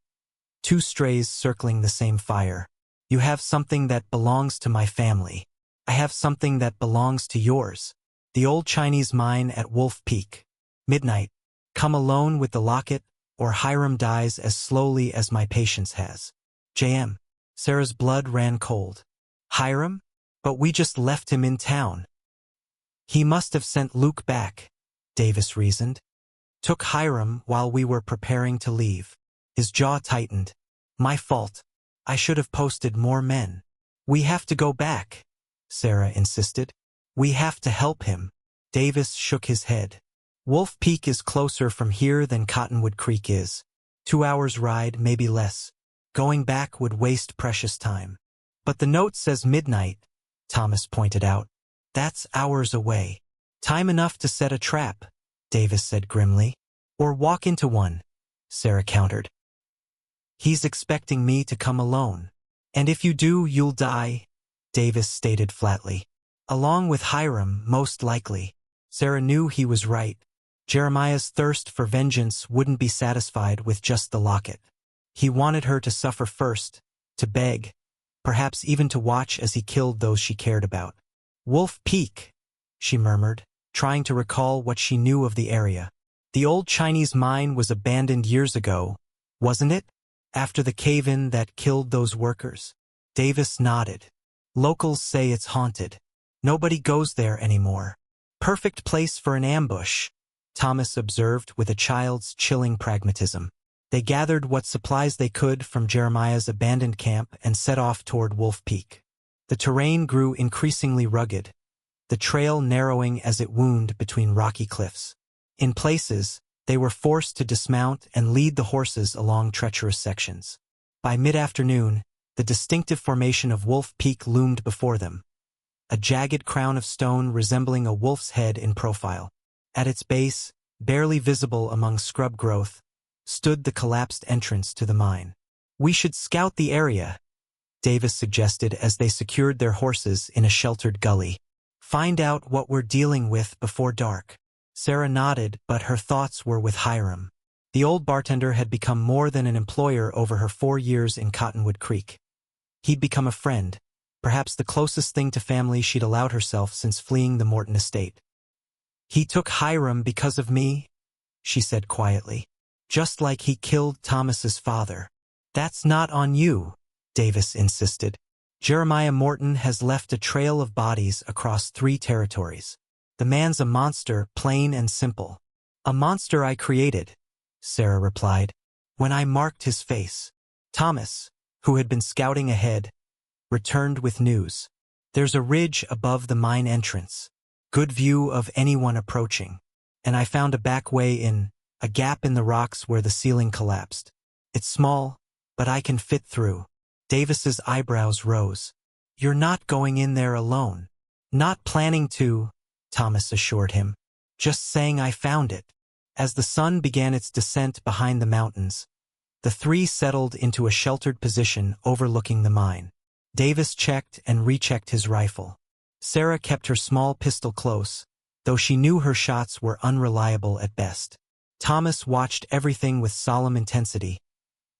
2 strays circling the same fire. You have something that belongs to my family. I have something that belongs to yours. The old Chinese mine at Wolf Peak. Midnight. Come alone with the locket, or Hiram dies as slowly as my patience has. J.M. Sarah's blood ran cold. Hiram? But we just left him in town. He must have sent Luke back, Davis reasoned. Took Hiram while we were preparing to leave. His jaw tightened. My fault. I should have posted more men. We have to go back, Sarah insisted. We have to help him. Davis shook his head. Wolf Peak is closer from here than Cottonwood Creek is. 2 hours ride, maybe less. Going back would waste precious time. But the note says midnight, Thomas pointed out. That's hours away. Time enough to set a trap, Davis said grimly. Or walk into one, Sarah countered. He's expecting me to come alone. And if you do, you'll die, Davis stated flatly. Along with Hiram, most likely. Sarah knew he was right. Jeremiah's thirst for vengeance wouldn't be satisfied with just the locket. He wanted her to suffer first, to beg, perhaps even to watch as he killed those she cared about. Wolf Peak, she murmured, trying to recall what she knew of the area. The old Chinese mine was abandoned years ago, wasn't it? After the cave-in that killed those workers. Davis nodded. Locals say it's haunted. Nobody goes there anymore. Perfect place for an ambush, Thomas observed with a child's chilling pragmatism. They gathered what supplies they could from Jeremiah's abandoned camp and set off toward Wolf Peak. The terrain grew increasingly rugged, the trail narrowing as it wound between rocky cliffs. In places, they were forced to dismount and lead the horses along treacherous sections. By mid-afternoon, the distinctive formation of Wolf Peak loomed before them, a jagged crown of stone resembling a wolf's head in profile. At its base, barely visible among scrub growth, stood the collapsed entrance to the mine. We should scout the area, Davis suggested as they secured their horses in a sheltered gully. Find out what we're dealing with before dark. Sarah nodded, but her thoughts were with Hiram. The old bartender had become more than an employer over her 4 years in Cottonwood Creek. He'd become a friend, perhaps the closest thing to family she'd allowed herself since fleeing the Morton estate. He took Hiram because of me, she said quietly. Just like he killed Thomas's father. That's not on you, Davis insisted. Jeremiah Morton has left a trail of bodies across 3 territories. The man's a monster, plain and simple. A monster I created, Sarah replied, when I marked his face. Thomas, who had been scouting ahead, returned with news. There's a ridge above the mine entrance. Good view of anyone approaching. And I found a back way in, a gap in the rocks where the ceiling collapsed. It's small, but I can fit through. Davis's eyebrows rose. You're not going in there alone. Not planning to, Thomas assured him. Just saying I found it. As the sun began its descent behind the mountains, the 3 settled into a sheltered position overlooking the mine. Davis checked and rechecked his rifle. Sarah kept her small pistol close, though she knew her shots were unreliable at best. Thomas watched everything with solemn intensity,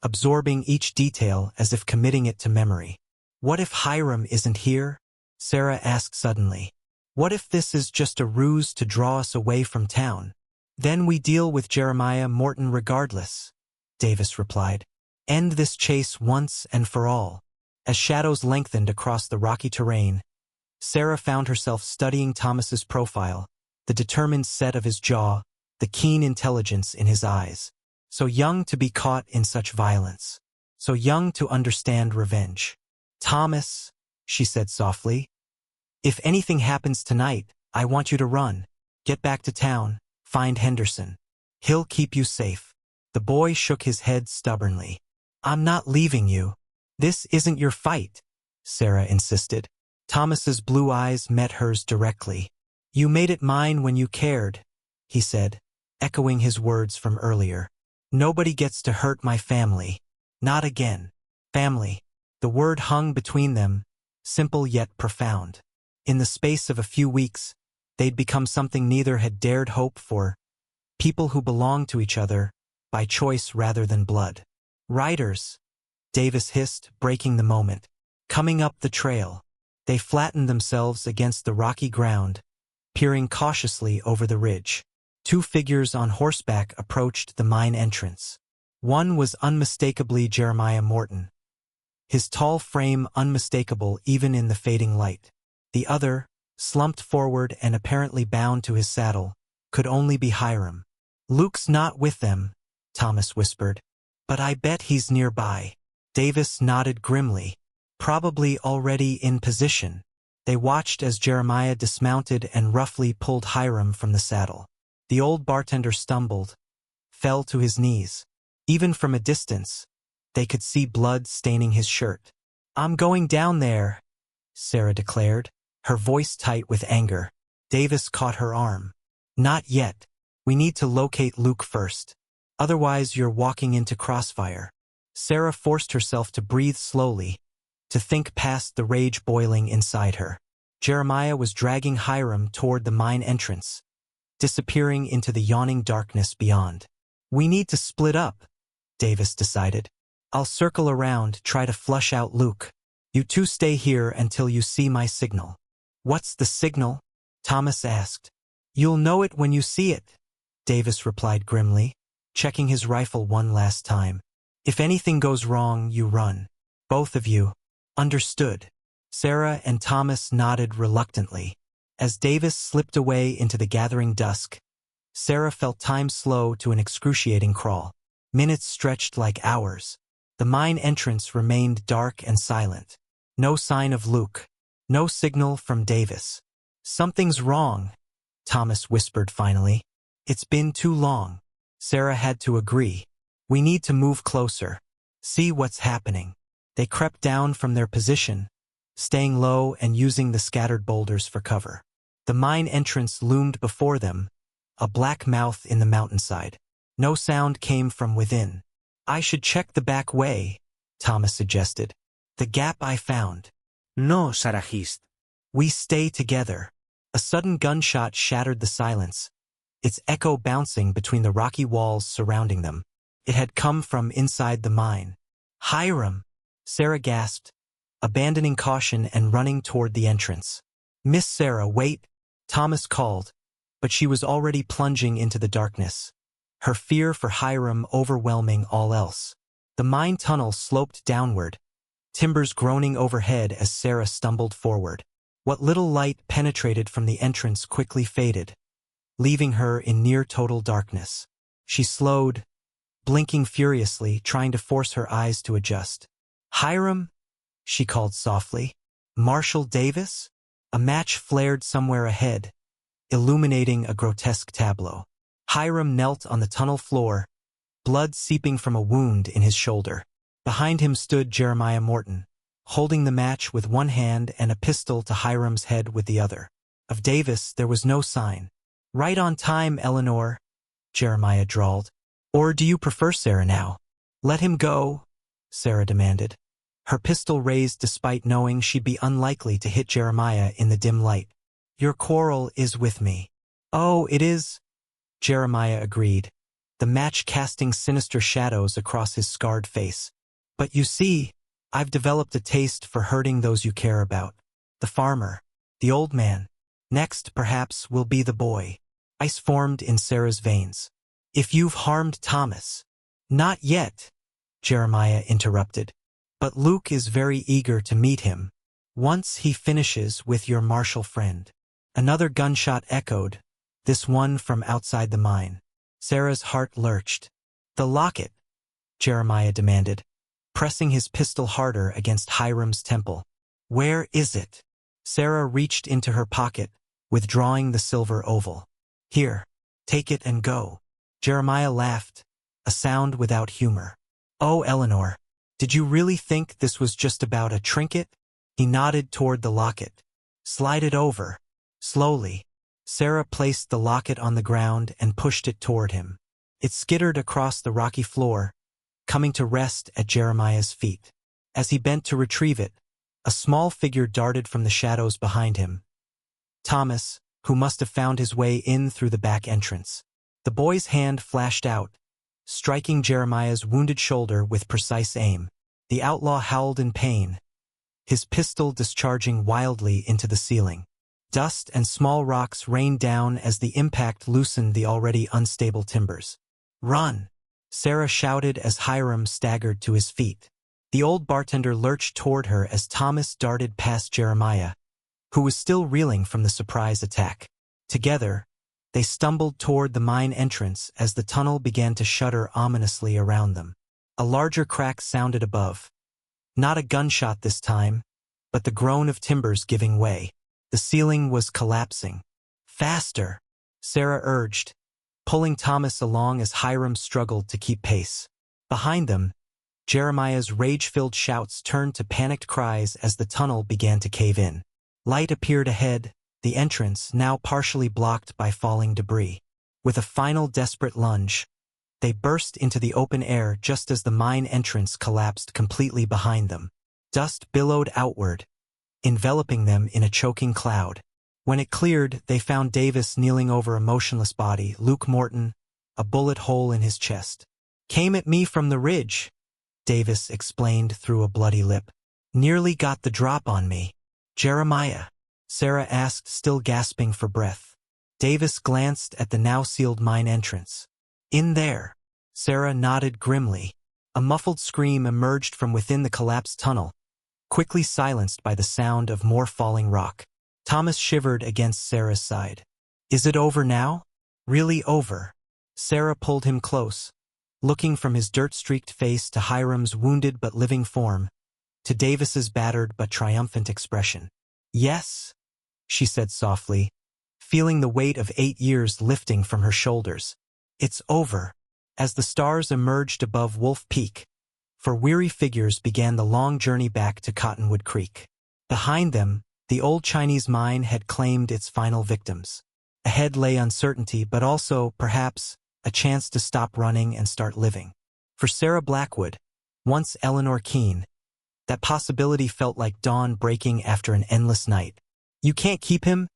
absorbing each detail as if committing it to memory. What if Hiram isn't here? Sarah asked suddenly. What if this is just a ruse to draw us away from town? Then we deal with Jeremiah Morton regardless, Davis replied. End this chase once and for all. As shadows lengthened across the rocky terrain, Sarah found herself studying Thomas's profile, the determined set of his jaw, the keen intelligence in his eyes. So young to be caught in such violence. So young to understand revenge. Thomas, she said softly, if anything happens tonight, I want you to run. Get back to town. Find Henderson. He'll keep you safe. The boy shook his head stubbornly. I'm not leaving you. This isn't your fight, Sarah insisted. Thomas's blue eyes met hers directly. You made it mine when you cared, he said, echoing his words from earlier. Nobody gets to hurt my family. Not again. Family. The word hung between them, simple yet profound. In the space of a few weeks, they'd become something neither had dared hope for. People who belonged to each other, by choice rather than blood. Riders, Davis hissed, breaking the moment. Coming up the trail. They flattened themselves against the rocky ground, peering cautiously over the ridge. 2 figures on horseback approached the mine entrance. One was unmistakably Jeremiah Morton, his tall frame unmistakable even in the fading light. The other, slumped forward and apparently bound to his saddle, could only be Hiram. Luke's not with them, Thomas whispered. But I bet he's nearby. Davis nodded grimly. Probably already in position. They watched as Jeremiah dismounted and roughly pulled Hiram from the saddle. The old bartender stumbled, fell to his knees. Even from a distance, they could see blood staining his shirt. I'm going down there, Sarah declared, her voice tight with anger. Davis caught her arm. Not yet. We need to locate Luke first. Otherwise you're walking into crossfire. Sarah forced herself to breathe slowly, to think past the rage boiling inside her. Jeremiah was dragging Hiram toward the mine entrance, disappearing into the yawning darkness beyond. We need to split up, Davis decided. I'll circle around, try to flush out Luke. You 2 stay here until you see my signal. What's the signal? Thomas asked. You'll know it when you see it, Davis replied grimly, checking his rifle one last time. If anything goes wrong, you run. Both of you. Understood. Sarah and Thomas nodded reluctantly. As Davis slipped away into the gathering dusk, Sarah felt time slow to an excruciating crawl. Minutes stretched like hours. The mine entrance remained dark and silent. No sign of Luke. No signal from Davis. Something's wrong, Thomas whispered finally. It's been too long. Sarah had to agree. We need to move closer. See what's happening. They crept down from their position, staying low and using the scattered boulders for cover. The mine entrance loomed before them, a black mouth in the mountainside. No sound came from within. I should check the back way, Thomas suggested. The gap I found. No, Sarahist. We stay together. A sudden gunshot shattered the silence, its echo bouncing between the rocky walls surrounding them. It had come from inside the mine. Hiram! Sarah gasped, abandoning caution and running toward the entrance. Miss Sarah, wait! Thomas called, but she was already plunging into the darkness, her fear for Hiram overwhelming all else. The mine tunnel sloped downward, timbers groaning overhead as Sarah stumbled forward. What little light penetrated from the entrance quickly faded, leaving her in near-total darkness. She slowed, blinking furiously, trying to force her eyes to adjust. Hiram? She called softly. Marshall Davis? A match flared somewhere ahead, illuminating a grotesque tableau. Hiram knelt on the tunnel floor, blood seeping from a wound in his shoulder. Behind him stood Jeremiah Morton, holding the match with one hand and a pistol to Hiram's head with the other. Of Davis there was no sign. Right on time, Eleanor, Jeremiah drawled. Or do you prefer Sarah now? Let him go, Sarah demanded, her pistol raised despite knowing she'd be unlikely to hit Jeremiah in the dim light. Your quarrel is with me. Oh, it is? Jeremiah agreed, the match casting sinister shadows across his scarred face. But you see, I've developed a taste for hurting those you care about. The farmer, the old man. Next, perhaps, will be the boy. Ice formed in Sarah's veins. If you've harmed Thomas. Not yet, Jeremiah interrupted. But Luke is very eager to meet him, once he finishes with your Marshall friend. Another gunshot echoed, this one from outside the mine. Sarah's heart lurched. The locket, Jeremiah demanded, pressing his pistol harder against Hiram's temple. Where is it? Sarah reached into her pocket, withdrawing the silver oval. Here, take it and go. Jeremiah laughed, a sound without humor. Oh, Eleanor, did you really think this was just about a trinket? He nodded toward the locket. Slide it over. Slowly, Sarah placed the locket on the ground and pushed it toward him. It skittered across the rocky floor, coming to rest at Jeremiah's feet. As he bent to retrieve it, a small figure darted from the shadows behind him. Thomas, who must have found his way in through the back entrance. The boy's hand flashed out, striking Jeremiah's wounded shoulder with precise aim. The outlaw howled in pain, his pistol discharging wildly into the ceiling. Dust and small rocks rained down as the impact loosened the already unstable timbers. Run! Sarah shouted as Hiram staggered to his feet. The old bartender lurched toward her as Thomas darted past Jeremiah, who was still reeling from the surprise attack. Together, they stumbled toward the mine entrance as the tunnel began to shudder ominously around them. A larger crack sounded above. Not a gunshot this time, but the groan of timbers giving way. The ceiling was collapsing. Faster, Sarah urged, pulling Thomas along as Hiram struggled to keep pace. Behind them, Jeremiah's rage-filled shouts turned to panicked cries as the tunnel began to cave in. Light appeared ahead, the entrance now partially blocked by falling debris. With a final desperate lunge, they burst into the open air just as the mine entrance collapsed completely behind them. Dust billowed outward, enveloping them in a choking cloud. When it cleared, they found Davis kneeling over a motionless body, Luke Morton, a bullet hole in his chest. Came at me from the ridge, Davis explained through a bloody lip. Nearly got the drop on me. Jeremiah, Sarah asked, still gasping for breath. Davis glanced at the now sealed mine entrance. In there, Sarah nodded grimly. A muffled scream emerged from within the collapsed tunnel, quickly silenced by the sound of more falling rock. Thomas shivered against Sarah's side. Is it over now? Really over? Sarah pulled him close, looking from his dirt-streaked face to Hiram's wounded but living form, to Davis's battered but triumphant expression. Yes, she said softly, feeling the weight of 8 years lifting from her shoulders. It's over. As the stars emerged above Wolf Peak, for weary figures began the long journey back to Cottonwood Creek. Behind them, the old Chinese mine had claimed its final victims. Ahead lay uncertainty, but also, perhaps, a chance to stop running and start living. For Sarah Blackwood, once Eleanor Keene, That possibility felt like dawn breaking after an endless night. "You can't keep him,"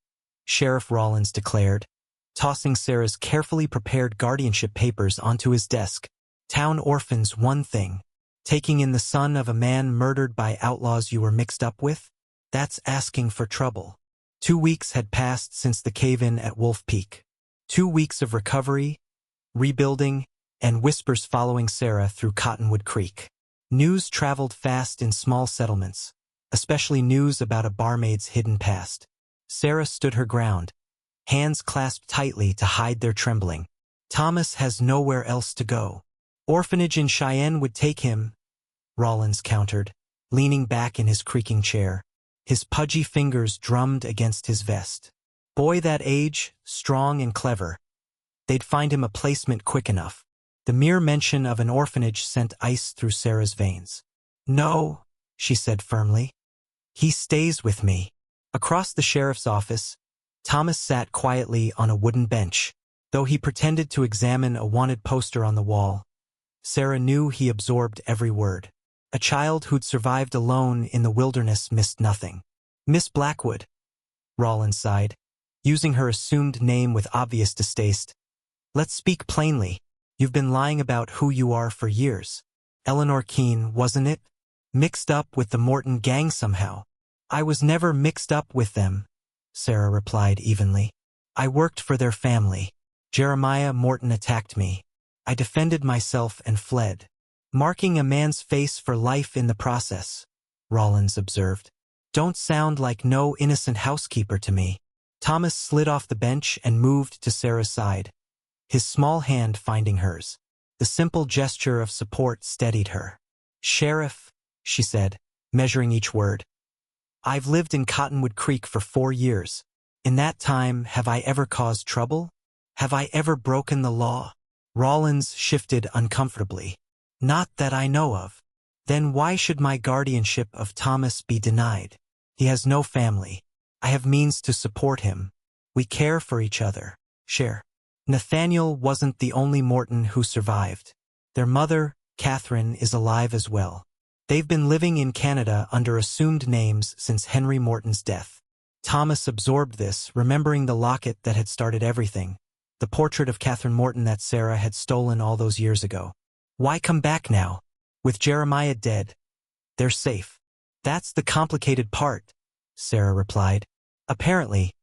Sheriff Rollins declared, tossing Sarah's carefully prepared guardianship papers onto his desk. "Town orphans one thing. Taking in the son of a man murdered by outlaws you were mixed up with? That's asking for trouble." 2 weeks had passed since the cave-in at Wolf Peak. 2 weeks of recovery, rebuilding, and whispers following Sarah through Cottonwood Creek. News traveled fast in small settlements, especially news about a barmaid's hidden past. Sarah stood her ground, hands clasped tightly to hide their trembling. "Thomas has nowhere else to go. Orphanage in Cheyenne would take him," Rollins countered, leaning back in his creaking chair. His pudgy fingers drummed against his vest. "Boy that age, strong and clever. They'd find him a placement quick enough." The mere mention of an orphanage sent ice through Sarah's veins. "No," she said firmly. "He stays with me." Across the sheriff's office, Thomas sat quietly on a wooden bench. Though he pretended to examine a wanted poster on the wall, Sarah knew he absorbed every word. A child who'd survived alone in the wilderness missed nothing. "Miss Blackwood," Rollins sighed, using her assumed name with obvious distaste. "Let's speak plainly. You've been lying about who you are for years. Eleanor Keene, wasn't it? Mixed up with the Morton gang somehow." "I was never mixed up with them," Sarah replied evenly. "I worked for their family. Jeremiah Morton attacked me. I defended myself and fled, marking a man's face for life in the process," Rollins observed. "Don't sound like no innocent housekeeper to me." Thomas slid off the bench and moved to Sarah's side, his small hand finding hers. The simple gesture of support steadied her. "Sheriff," she said, measuring each word, "I've lived in Cottonwood Creek for 4 years. In that time, have I ever caused trouble? Have I ever broken the law?" Rollins shifted uncomfortably. "Not that I know of." "Then why should my guardianship of Thomas be denied? He has no family. I have means to support him. We care for each other. Share." Nathaniel wasn't the only Morton who survived. Their mother, Catherine, is alive as well. They've been living in Canada under assumed names since Henry Morton's death. Thomas absorbed this, remembering the locket that had started everything, the portrait of Catherine Morton that Sarah had stolen all those years ago. Why come back now? With Jeremiah dead, they're safe. "That's the complicated part," Sarah replied. "Apparently,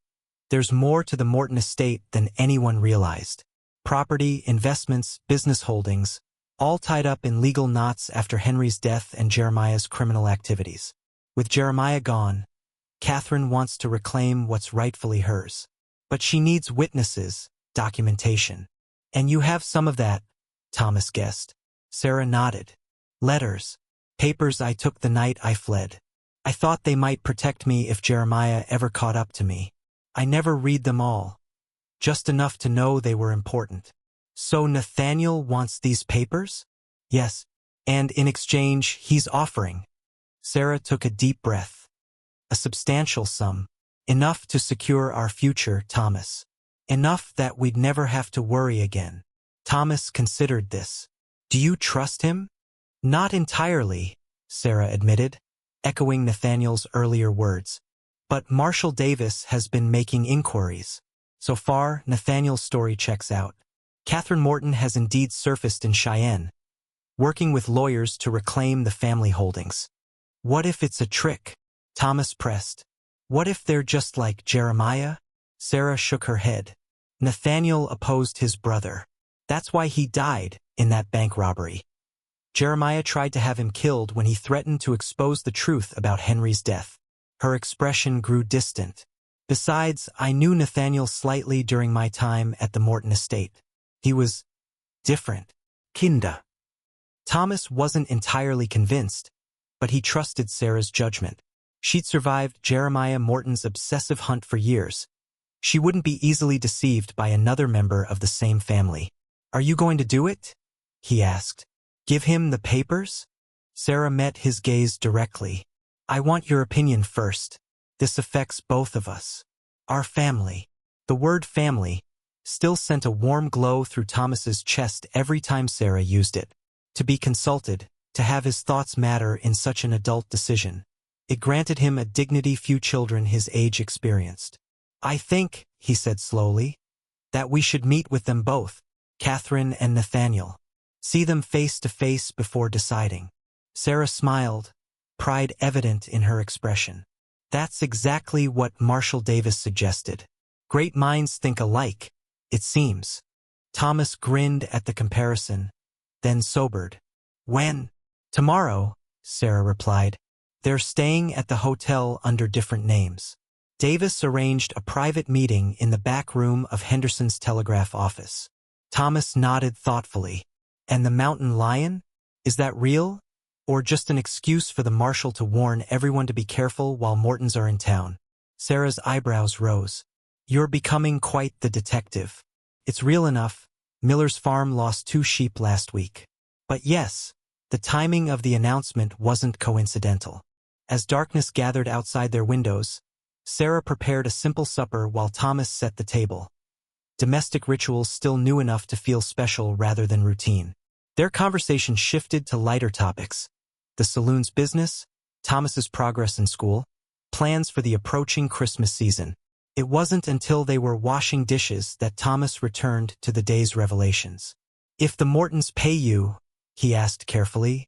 there's more to the Morton estate than anyone realized. Property, investments, business holdings, all tied up in legal knots after Henry's death and Jeremiah's criminal activities. With Jeremiah gone, Catherine wants to reclaim what's rightfully hers. But she needs witnesses, documentation. And you have some of that," Thomas guessed. Sarah nodded. "Letters. Papers I took the night I fled. I thought they might protect me if Jeremiah ever caught up to me. I never read them all. Just enough to know they were important." "So Nathaniel wants these papers?" "Yes. And in exchange, he's offering." Sarah took a deep breath. "A substantial sum. Enough to secure our future, Thomas. Enough that we'd never have to worry again." Thomas considered this. "Do you trust him?" "Not entirely," Sarah admitted, echoing Nathaniel's earlier words. "But Marshall Davis has been making inquiries. So far, Nathaniel's story checks out. Catherine Morton has indeed surfaced in Cheyenne, working with lawyers to reclaim the family holdings." "What if it's a trick?" Thomas pressed. "What if they're just like Jeremiah?" Sarah shook her head. "Nathaniel opposed his brother. That's why he died in that bank robbery. Jeremiah tried to have him killed when he threatened to expose the truth about Henry's death." Her expression grew distant. "Besides, I knew Nathaniel slightly during my time at the Morton estate. He was different." "Kinda." Thomas wasn't entirely convinced, but he trusted Sarah's judgment. She'd survived Jeremiah Morton's obsessive hunt for years. She wouldn't be easily deceived by another member of the same family. "Are you going to do it?" he asked. "Give him the papers?" Sarah met his gaze directly. "I want your opinion first. This affects both of us. Our family." The word family still sent a warm glow through Thomas's chest every time Sarah used it. To be consulted, to have his thoughts matter in such an adult decision. It granted him a dignity few children his age experienced. "I think," he said slowly, "that we should meet with them both, Catherine and Nathaniel. See them face to face before deciding." Sarah smiled, pride evident in her expression. "That's exactly what Marshall Davis suggested. Great minds think alike, it seems." Thomas grinned at the comparison, then sobered. "When?" "Tomorrow," Sarah replied. "They're staying at the hotel under different names." Davis arranged a private meeting in the back room of Henderson's telegraph office. Thomas nodded thoughtfully. "And the mountain lion? Is that real? Or just an excuse for the marshal to warn everyone to be careful while Mortons are in town?" Sarah's eyebrows rose. "You're becoming quite the detective." "It's real enough. Miller's farm lost 2 sheep last week." "But yes, the timing of the announcement wasn't coincidental." As darkness gathered outside their windows, Sarah prepared a simple supper while Thomas set the table. Domestic rituals still new enough to feel special rather than routine. Their conversation shifted to lighter topics: the saloon's business, Thomas's progress in school, plans for the approaching Christmas season. It wasn't until they were washing dishes that Thomas returned to the day's revelations. "If the Mortons pay you," he asked carefully,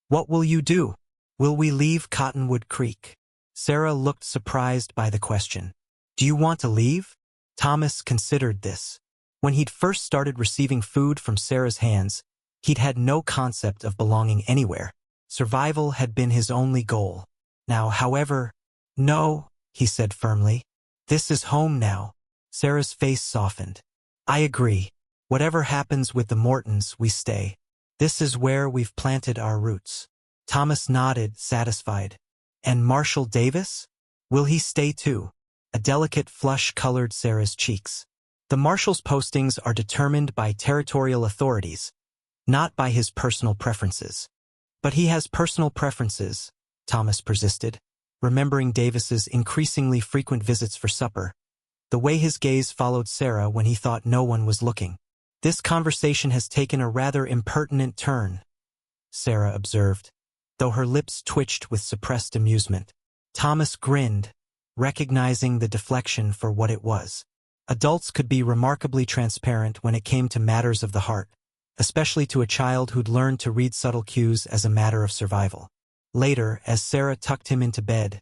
"what will you do? Will we leave Cottonwood Creek?" Sarah looked surprised by the question. "Do you want to leave?" Thomas considered this. When he'd first started receiving food from Sarah's hands, he'd had no concept of belonging anywhere. Survival had been his only goal. Now, however, "No," he said firmly. "This is home now." Sarah's face softened. "I agree. Whatever happens with the Mortons, we stay. This is where we've planted our roots." Thomas nodded, satisfied. "And Marshall Davis? Will he stay too?" A delicate flush colored Sarah's cheeks. "The marshal's postings are determined by territorial authorities, not by his personal preferences." "But he has personal preferences," Thomas persisted, remembering Davis's increasingly frequent visits for supper, the way his gaze followed Sarah when he thought no one was looking. "This conversation has taken a rather impertinent turn," Sarah observed, though her lips twitched with suppressed amusement. Thomas grinned, recognizing the deflection for what it was. Adults could be remarkably transparent when it came to matters of the heart, especially to a child who'd learned to read subtle cues as a matter of survival. Later, as Sarah tucked him into bed,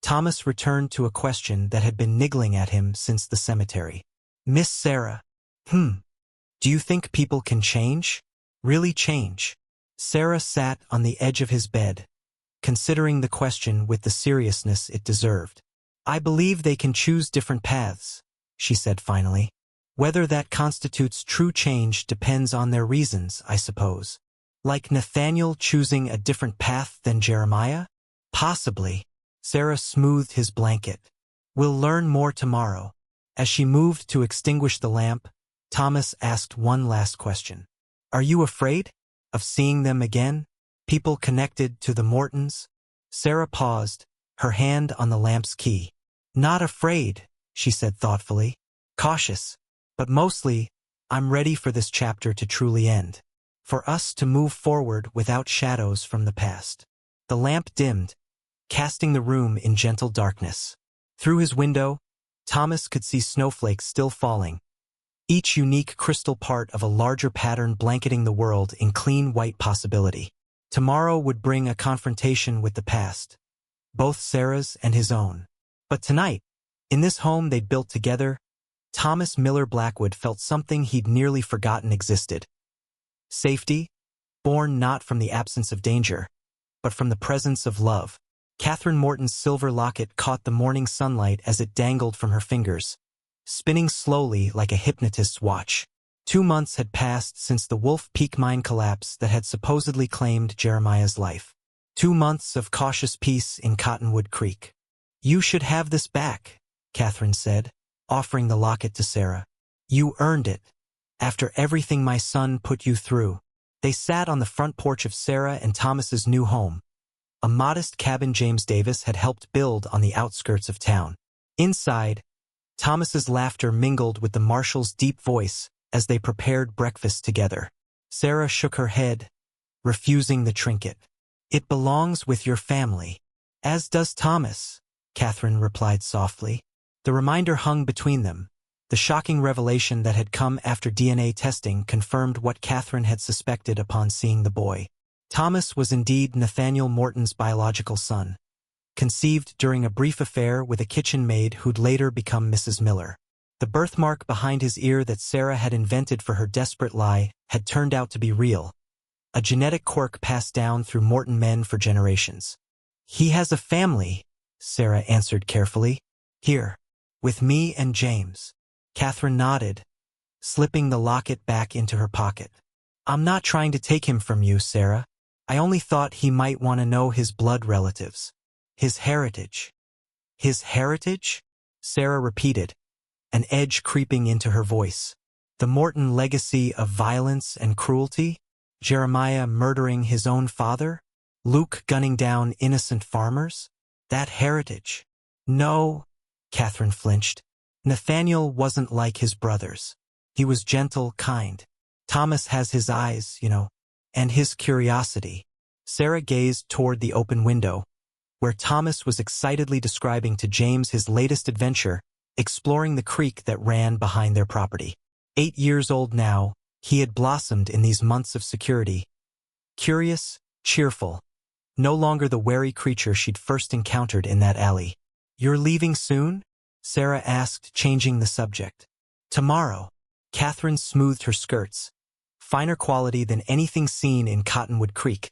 Thomas returned to a question that had been niggling at him since the cemetery. "Miss Sarah, do you think people can change? Really change?" Sarah sat on the edge of his bed, considering the question with the seriousness it deserved. "I believe they can choose different paths," she said finally. "Whether that constitutes true change depends on their reasons, I suppose. Like Nathaniel choosing a different path than Jeremiah? Possibly." Sarah smoothed his blanket. "We'll learn more tomorrow." As she moved to extinguish the lamp, Thomas asked one last question. "Are you afraid of seeing them again? People connected to the Mortons?" Sarah paused, her hand on the lamp's key. "Not afraid," she said thoughtfully. "Cautious. But mostly, I'm ready for this chapter to truly end. For us to move forward without shadows from the past." The lamp dimmed, casting the room in gentle darkness. Through his window, Thomas could see snowflakes still falling, each unique crystal part of a larger pattern blanketing the world in clean white possibility. Tomorrow would bring a confrontation with the past, both Sarah's and his own. But tonight, in this home they'd built together, Thomas Miller Blackwood felt something he'd nearly forgotten existed. Safety, born not from the absence of danger, but from the presence of love. Catherine Morton's silver locket caught the morning sunlight as it dangled from her fingers, spinning slowly like a hypnotist's watch. 2 months had passed since the Wolf Peak mine collapse that had supposedly claimed Jeremiah's life. 2 months of cautious peace in Cottonwood Creek. "You should have this back," Catherine said, offering the locket to Sarah. "You earned it, after everything my son put you through." They sat on the front porch of Sarah and Thomas's new home, a modest cabin James Davis had helped build on the outskirts of town. Inside, Thomas's laughter mingled with the marshal's deep voice as they prepared breakfast together. Sarah shook her head, refusing the trinket. "It belongs with your family." "As does Thomas," Catherine replied softly. The reminder hung between them. The shocking revelation that had come after DNA testing confirmed what Catherine had suspected upon seeing the boy. Thomas was indeed Nathaniel Morton's biological son, conceived during a brief affair with a kitchen maid who'd later become Mrs. Miller. The birthmark behind his ear that Sarah had invented for her desperate lie had turned out to be real, a genetic quirk passed down through Morton men for generations. "He has a family," Sarah answered carefully. "Here, with me and James." Catherine nodded, slipping the locket back into her pocket. "I'm not trying to take him from you, Sarah. I only thought he might want to know his blood relatives. His heritage." "His heritage?" Sarah repeated, an edge creeping into her voice. "The Morton legacy of violence and cruelty? Jeremiah murdering his own father? Luke gunning down innocent farmers? That heritage?" "No," Catherine flinched. "Nathaniel wasn't like his brothers. He was gentle, kind. Thomas has his eyes, and his curiosity." Sarah gazed toward the open window, where Thomas was excitedly describing to James his latest adventure, exploring the creek that ran behind their property. 8 years old now, he had blossomed in these months of security. Curious, cheerful, no longer the wary creature she'd first encountered in that alley. "You're leaving soon?" Sarah asked, changing the subject. "Tomorrow." Catherine smoothed her skirts, finer quality than anything seen in Cottonwood Creek,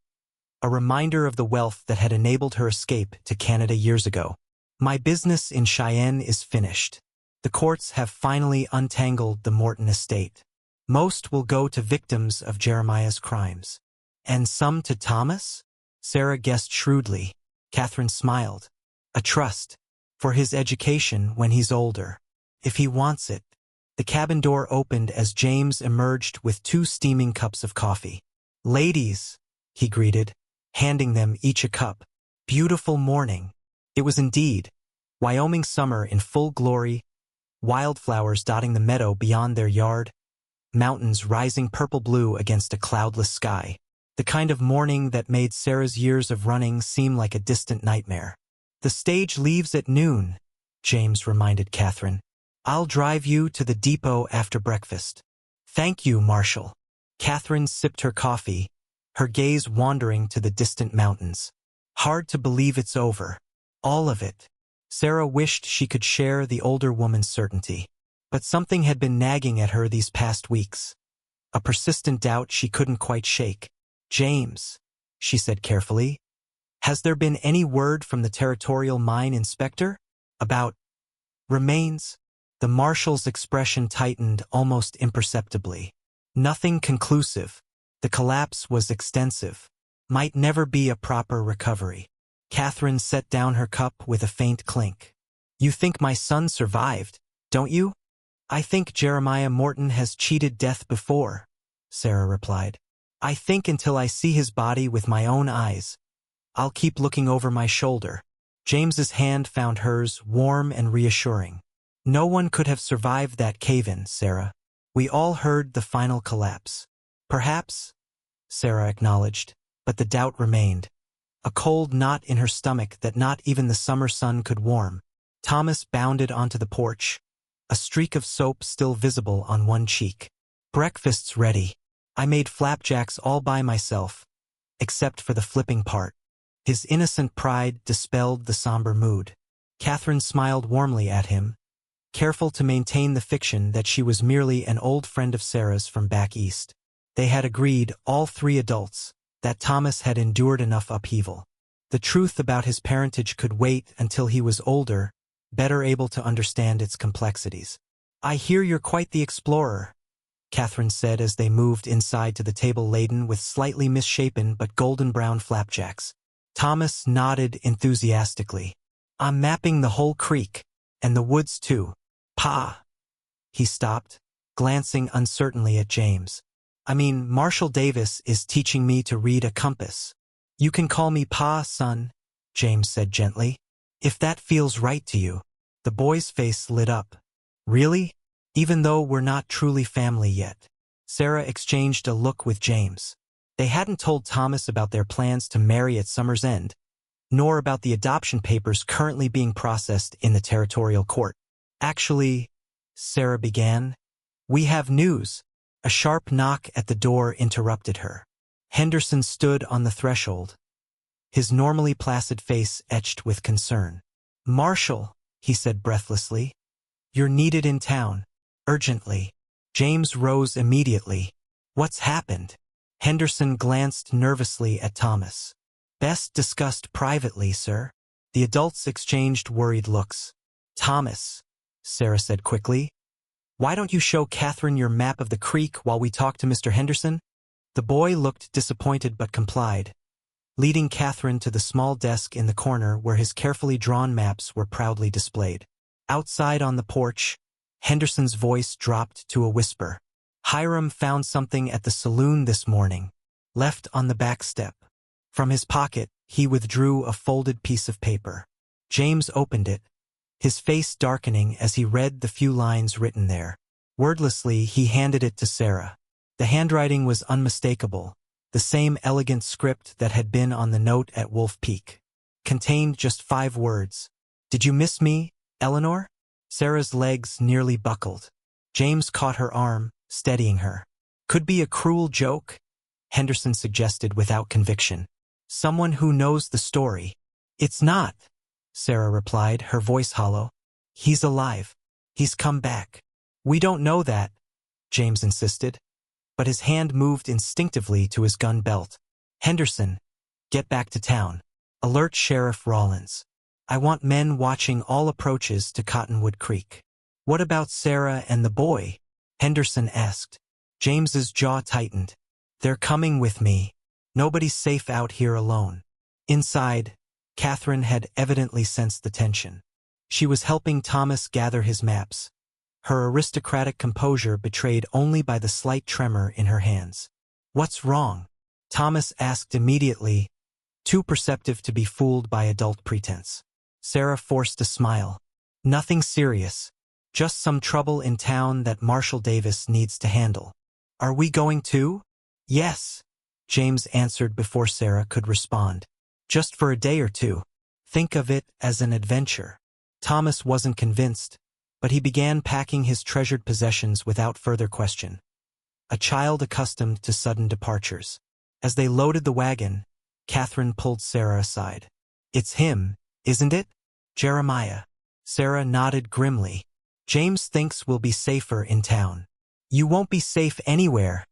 a reminder of the wealth that had enabled her escape to Canada years ago. "My business in Cheyenne is finished. The courts have finally untangled the Morton estate. Most will go to victims of Jeremiah's crimes. And some to Thomas?" Sarah guessed shrewdly. Catherine smiled. "A trust. For his education when he's older. If he wants it." The cabin door opened as James emerged with 2 steaming cups of coffee. "Ladies," he greeted, handing them each a cup. "Beautiful morning." It was indeed. Wyoming summer in full glory, wildflowers dotting the meadow beyond their yard, mountains rising purple-blue against a cloudless sky. The kind of morning that made Sarah's years of running seem like a distant nightmare. "The stage leaves at noon," James reminded Catherine. "I'll drive you to the depot after breakfast." "Thank you, Marshal." Catherine sipped her coffee, her gaze wandering to the distant mountains. "Hard to believe it's over. All of it." Sarah wished she could share the older woman's certainty. But something had been nagging at her these past weeks. A persistent doubt she couldn't quite shake. "James," she said carefully, "has there been any word from the territorial mine inspector? About remains?" The marshal's expression tightened almost imperceptibly. "Nothing conclusive. The collapse was extensive. Might never be a proper recovery." Catherine set down her cup with a faint clink. "You think my son survived, don't you?" "I think Jeremiah Morton has cheated death before," Sarah replied. "I think until I see his body with my own eyes, I'll keep looking over my shoulder." James's hand found hers warm and reassuring. "No one could have survived that cave-in, Sarah. We all heard the final collapse." "Perhaps," Sarah acknowledged, but the doubt remained. A cold knot in her stomach that not even the summer sun could warm. Thomas bounded onto the porch, a streak of soap still visible on one cheek. "Breakfast's ready. I made flapjacks all by myself, except for the flipping part." His innocent pride dispelled the somber mood. Catherine smiled warmly at him, careful to maintain the fiction that she was merely an old friend of Sarah's from back east. They had agreed, all 3 adults, that Thomas had endured enough upheaval. The truth about his parentage could wait until he was older, better able to understand its complexities. "I hear you're quite the explorer," Catherine said as they moved inside to the table laden with slightly misshapen but golden-brown flapjacks. Thomas nodded enthusiastically. "I'm mapping the whole creek, and the woods too." "Pa." He stopped, glancing uncertainly at James. "I mean, Marshal Davis is teaching me to read a compass." "You can call me Pa, son," James said gently. "If that feels right to you." The boy's face lit up. "Really? Even though we're not truly family yet?" Sarah exchanged a look with James. They hadn't told Thomas about their plans to marry at summer's end, nor about the adoption papers currently being processed in the territorial court. Actually, Sarah began, we have news. A sharp knock at the door interrupted her. Henderson stood on the threshold, his normally placid face etched with concern. Marshall, he said breathlessly, you're needed in town, urgently. James rose immediately. What's happened? Henderson glanced nervously at Thomas. Best discussed privately, sir. The adults exchanged worried looks. Thomas, Sarah said quickly, why don't you show Catherine your map of the creek while we talk to Mr. Henderson? The boy looked disappointed but complied, leading Catherine to the small desk in the corner where his carefully drawn maps were proudly displayed. Outside on the porch, Henderson's voice dropped to a whisper. Hiram found something at the saloon this morning, left on the back step. From his pocket, he withdrew a folded piece of paper. James opened it, his face darkening as he read the few lines written there. Wordlessly, he handed it to Sarah. The handwriting was unmistakable, the same elegant script that had been on the note at Wolf Peak. Contained just 5 words. Did you miss me, Eleanor? Sarah's legs nearly buckled. James caught her arm, steadying her. Could be a cruel joke, Henderson suggested without conviction. Someone who knows the story. It's not, Sarah replied, her voice hollow. He's alive. He's come back. We don't know that, James insisted, but his hand moved instinctively to his gun belt. Henderson, get back to town. Alert Sheriff Rollins. I want men watching all approaches to Cottonwood Creek. What about Sarah and the boy? Henderson asked. James's jaw tightened. They're coming with me. Nobody's safe out here alone. Inside, Catherine had evidently sensed the tension. She was helping Thomas gather his maps, her aristocratic composure betrayed only by the slight tremor in her hands. What's wrong? Thomas asked immediately, too perceptive to be fooled by adult pretense. Sarah forced a smile. Nothing serious. Just some trouble in town that Marshall Davis needs to handle. Are we going too? Yes, James answered before Sarah could respond. Just for a day or two. Think of it as an adventure. Thomas wasn't convinced, but he began packing his treasured possessions without further question. A child accustomed to sudden departures. As they loaded the wagon, Catherine pulled Sarah aside. It's him, isn't it? Jeremiah. Sarah nodded grimly. James thinks we'll be safer in town. You won't be safe anywhere,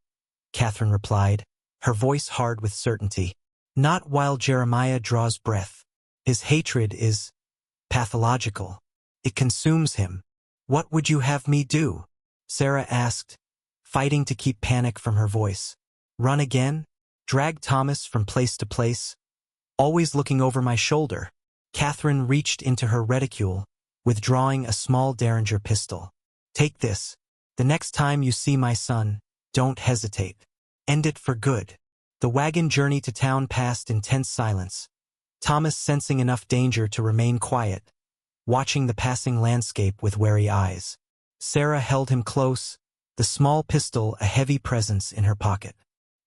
Catherine replied, her voice hard with certainty. Not while Jeremiah draws breath. His hatred is pathological. It consumes him. What would you have me do? Sarah asked, fighting to keep panic from her voice. Run again? Drag Thomas from place to place? Always looking over my shoulder. Catherine reached into her reticule, withdrawing a small Derringer pistol. Take this. The next time you see my son, don't hesitate. End it for good. The wagon journey to town passed in tense silence, Thomas sensing enough danger to remain quiet, watching the passing landscape with wary eyes. Sarah held him close, the small pistol a heavy presence in her pocket.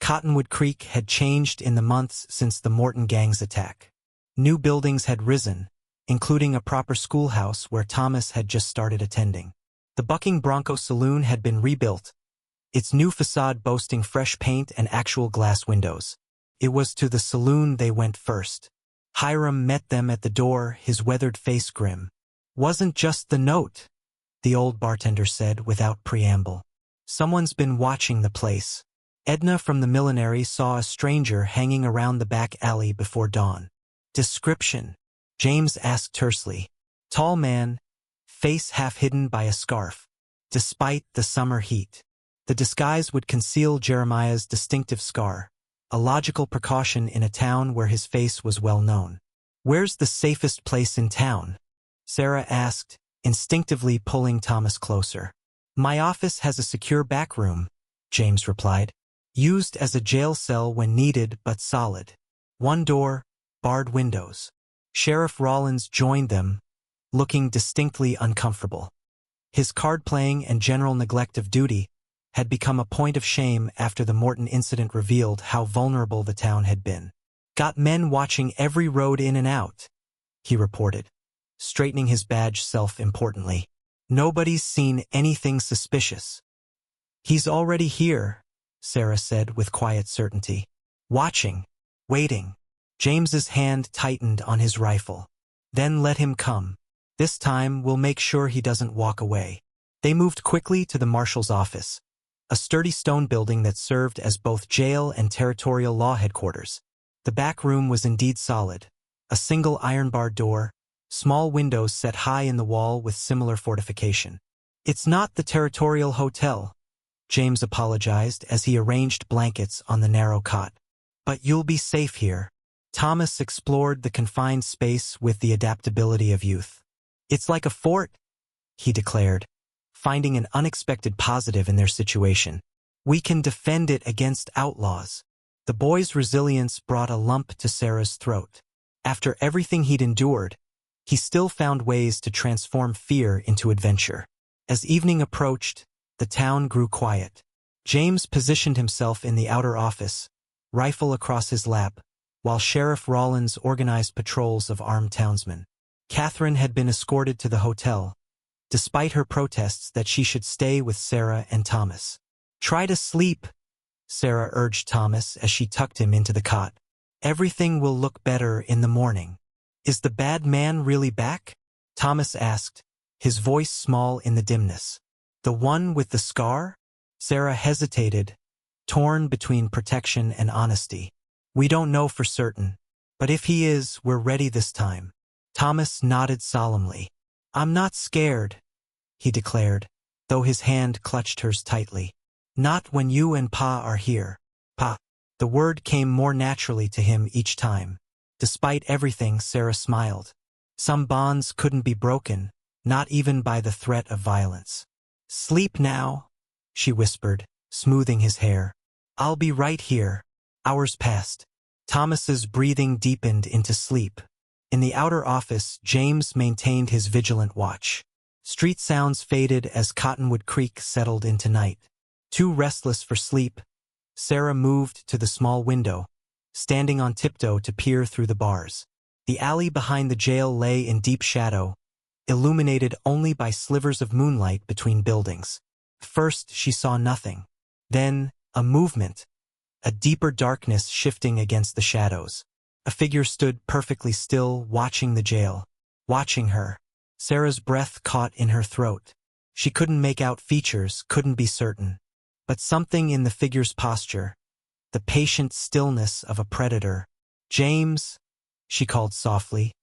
Cottonwood Creek had changed in the months since the Morton gang's attack. New buildings had risen, including a proper schoolhouse where Thomas had just started attending. The Bucking Bronco Saloon had been rebuilt, its new facade boasting fresh paint and actual glass windows. It was to the saloon they went first. Hiram met them at the door, his weathered face grim. Wasn't just the note, the old bartender said without preamble. Someone's been watching the place. Edna from the millinery saw a stranger hanging around the back alley before dawn. Description, James asked tersely. Tall man, face half hidden by a scarf. Despite the summer heat, the disguise would conceal Jeremiah's distinctive scar, a logical precaution in a town where his face was well known. Where's the safest place in town? Sarah asked, instinctively pulling Thomas closer. My office has a secure back room, James replied. Used as a jail cell when needed but solid. One door, barred windows. Sheriff Rollins joined them, looking distinctly uncomfortable. His card-playing and general neglect of duty had become a point of shame after the Morton incident revealed how vulnerable the town had been. "Got men watching every road in and out," he reported, straightening his badge self-importantly. "Nobody's seen anything suspicious." "He's already here," Sarah said with quiet certainty. "Watching. Waiting." James's hand tightened on his rifle. "Then let him come. This time we'll make sure he doesn't walk away." They moved quickly to the marshal's office, a sturdy stone building that served as both jail and territorial law headquarters. The back room was indeed solid, a single iron-barred door, small windows set high in the wall with similar fortification. "It's not the territorial hotel," James apologized as he arranged blankets on the narrow cot. "But you'll be safe here." Thomas explored the confined space with the adaptability of youth. "It's like a fort," he declared, finding an unexpected positive in their situation. "We can defend it against outlaws." The boy's resilience brought a lump to Sarah's throat. After everything he'd endured, he still found ways to transform fear into adventure. As evening approached, the town grew quiet. James positioned himself in the outer office, rifle across his lap, while Sheriff Rollins organized patrols of armed townsmen. Catherine had been escorted to the hotel, despite her protests that she should stay with Sarah and Thomas. "Try to sleep," Sarah urged Thomas as she tucked him into the cot. "Everything will look better in the morning." "Is the bad man really back?" Thomas asked, his voice small in the dimness. "The one with the scar?" Sarah hesitated, torn between protection and honesty. "We don't know for certain, but if he is, we're ready this time." Thomas nodded solemnly. "I'm not scared," he declared, though his hand clutched hers tightly. "Not when you and Pa are here." "Pa." The word came more naturally to him each time. Despite everything, Sarah smiled. Some bonds couldn't be broken, not even by the threat of violence. "Sleep now," she whispered, smoothing his hair. "I'll be right here." Hours passed. Thomas's breathing deepened into sleep. In the outer office, James maintained his vigilant watch. Street sounds faded as Cottonwood Creek settled into night. Too restless for sleep, Sarah moved to the small window, standing on tiptoe to peer through the bars. The alley behind the jail lay in deep shadow, illuminated only by slivers of moonlight between buildings. First, she saw nothing. Then, a movement, a deeper darkness shifting against the shadows. A figure stood perfectly still, watching the jail. Watching her. Sarah's breath caught in her throat. She couldn't make out features, couldn't be certain. But something in the figure's posture, the patient stillness of a predator. "James," she called softly,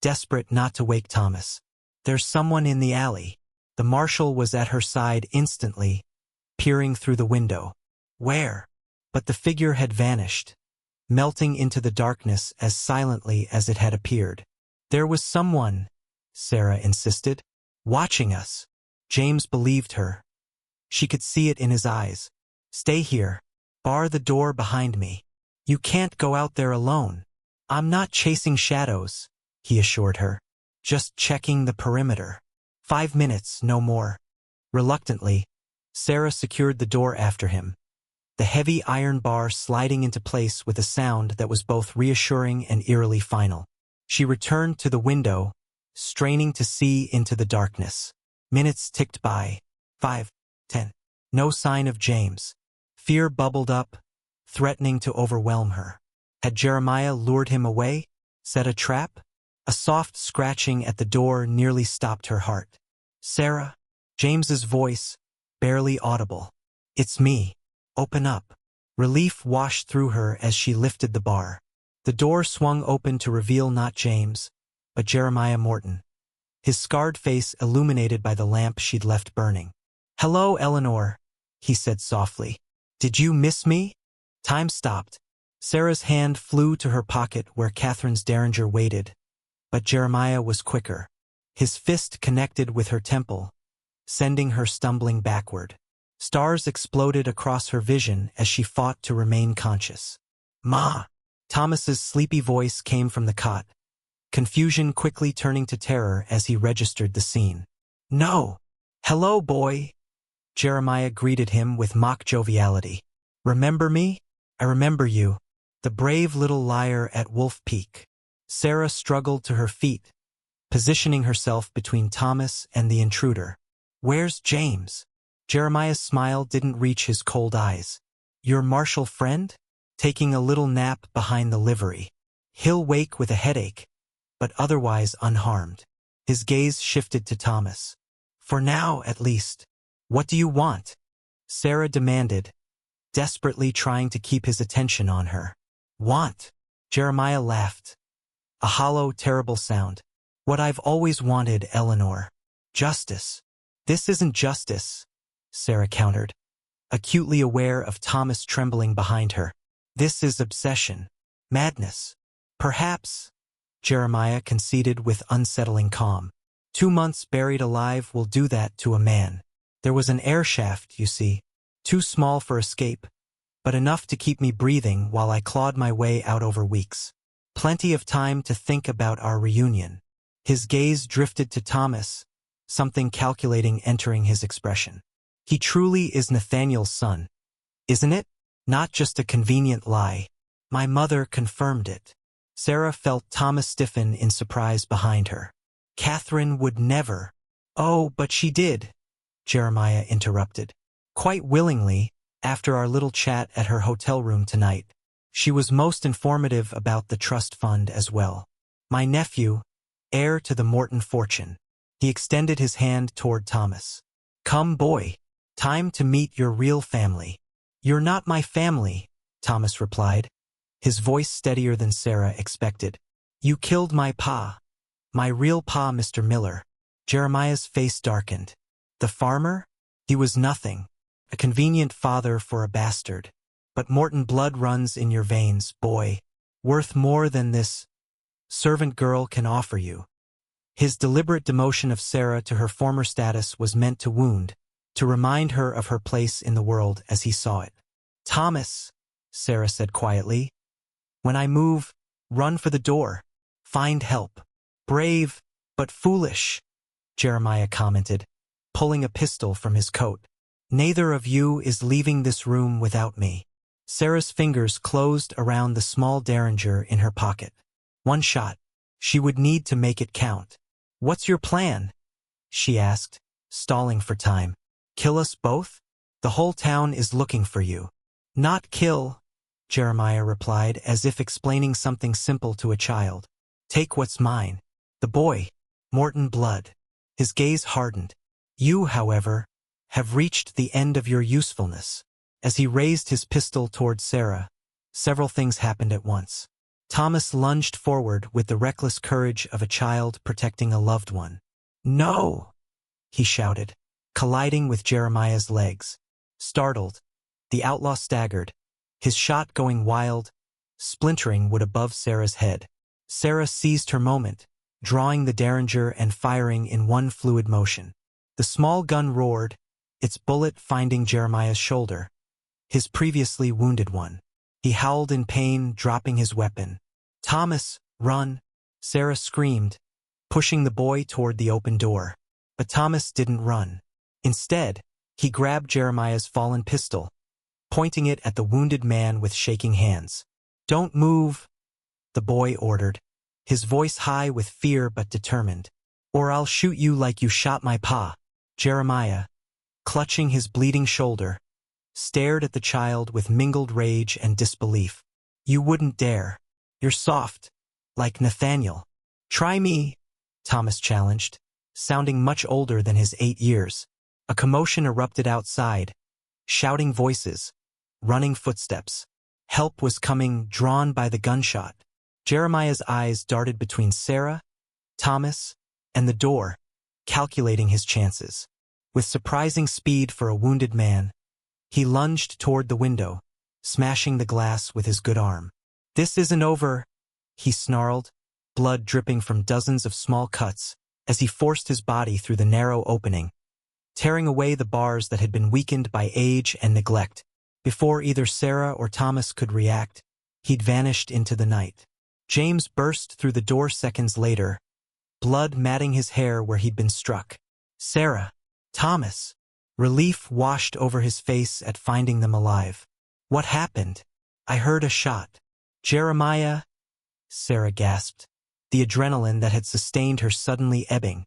desperate not to wake Thomas. "There's someone in the alley." The marshal was at her side instantly, peering through the window. "Where?" But the figure had vanished, melting into the darkness as silently as it had appeared. "There was someone," Sarah insisted, "watching us." James believed her. She could see it in his eyes. "Stay here. Bar the door behind me. You can't go out there alone." "I'm not chasing shadows," he assured her. "Just checking the perimeter. 5 minutes, no more." Reluctantly, Sarah secured the door after him, the heavy iron bar sliding into place with a sound that was both reassuring and eerily final. She returned to the window, straining to see into the darkness. Minutes ticked by. 5, 10. No sign of James. Fear bubbled up, threatening to overwhelm her. Had Jeremiah lured him away? Set a trap? A soft scratching at the door nearly stopped her heart. "Sarah?" James's voice, barely audible. "It's me. Open up." Relief washed through her as she lifted the bar. The door swung open to reveal not James, but Jeremiah Morton, his scarred face illuminated by the lamp she'd left burning. "Hello, Eleanor," he said softly. "Did you miss me?" Time stopped. Sarah's hand flew to her pocket where Catherine's derringer waited, but Jeremiah was quicker. His fist connected with her temple, sending her stumbling backward. Stars exploded across her vision as she fought to remain conscious. "Ma!" Thomas's sleepy voice came from the cot, confusion quickly turning to terror as he registered the scene. "No! Hello, boy!" Jeremiah greeted him with mock joviality. "Remember me? I remember you. The brave little liar at Wolf Peak." Sarah struggled to her feet, positioning herself between Thomas and the intruder. "Where's James?" Jeremiah's smile didn't reach his cold eyes. "Your Marshall friend? Taking a little nap behind the livery. He'll wake with a headache, but otherwise unharmed." His gaze shifted to Thomas. "For now, at least. What do you want?" Sarah demanded, desperately trying to keep his attention on her. "Want?" Jeremiah laughed. A hollow, terrible sound. "What I've always wanted, Eleanor. Justice." "This isn't justice," Sarah countered, acutely aware of Thomas trembling behind her. "This is obsession. Madness." "Perhaps," Jeremiah conceded with unsettling calm. 2 months buried alive will do that to a man. There was an air shaft, you see, too small for escape, but enough to keep me breathing while I clawed my way out over weeks. Plenty of time to think about our reunion. His gaze drifted to Thomas, something calculating entering his expression. "He truly is Nathaniel's son, isn't it? Not just a convenient lie. My mother confirmed it." Sarah felt Thomas stiffen in surprise behind her. "Catherine would never." "Oh, but she did," Jeremiah interrupted. "Quite willingly, after our little chat at her hotel room tonight. She was most informative about the trust fund as well. My nephew, heir to the Morton fortune." He extended his hand toward Thomas. "Come, boy. Time to meet your real family." "You're not my family," Thomas replied, his voice steadier than Sarah expected. "You killed my pa. My real pa, Mr. Miller." Jeremiah's face darkened. "The farmer? He was nothing. A convenient father for a bastard. But Morton blood runs in your veins, boy. Worth more than this servant girl can offer you." His deliberate demotion of Sarah to her former status was meant to wound, to remind her of her place in the world as he saw it. "Thomas," Sarah said quietly, "when I move, run for the door. Find help." "Brave, but foolish," Jeremiah commented, pulling a pistol from his coat. "Neither of you is leaving this room without me." Sarah's fingers closed around the small derringer in her pocket. One shot. She would need to make it count. "What's your plan?" she asked, stalling for time. "Kill us both? The whole town is looking for you." "Not kill," Jeremiah replied, as if explaining something simple to a child. "Take what's mine. The boy, Morton blood." His gaze hardened. "You, however, have reached the end of your usefulness." As he raised his pistol toward Sarah, several things happened at once. Thomas lunged forward with the reckless courage of a child protecting a loved one. "No!" he shouted, colliding with Jeremiah's legs. Startled, the outlaw staggered, his shot going wild, splintering wood above Sarah's head. Sarah seized her moment, drawing the derringer and firing in one fluid motion. The small gun roared, its bullet finding Jeremiah's shoulder, his previously wounded one. He howled in pain, dropping his weapon. "Thomas, run!" Sarah screamed, pushing the boy toward the open door. But Thomas didn't run. Instead, he grabbed Jeremiah's fallen pistol, pointing it at the wounded man with shaking hands. "Don't move," the boy ordered, his voice high with fear but determined. "Or I'll shoot you like you shot my pa." Jeremiah, clutching his bleeding shoulder, stared at the child with mingled rage and disbelief. "You wouldn't dare. You're soft, like Nathaniel." "Try me," Thomas challenged, sounding much older than his 8 years. A commotion erupted outside, shouting voices, running footsteps. Help was coming, drawn by the gunshot. Jeremiah's eyes darted between Sarah, Thomas, and the door, calculating his chances. With surprising speed for a wounded man, he lunged toward the window, smashing the glass with his good arm. "This isn't over," he snarled, blood dripping from dozens of small cuts as he forced his body through the narrow opening, tearing away the bars that had been weakened by age and neglect. Before either Sarah or Thomas could react, he'd vanished into the night. James burst through the door seconds later, blood matting his hair where he'd been struck. "Sarah! Thomas! Relief washed over his face at finding them alive. What happened? I heard a shot. Jeremiah, Sarah gasped, the adrenaline that had sustained her suddenly ebbing.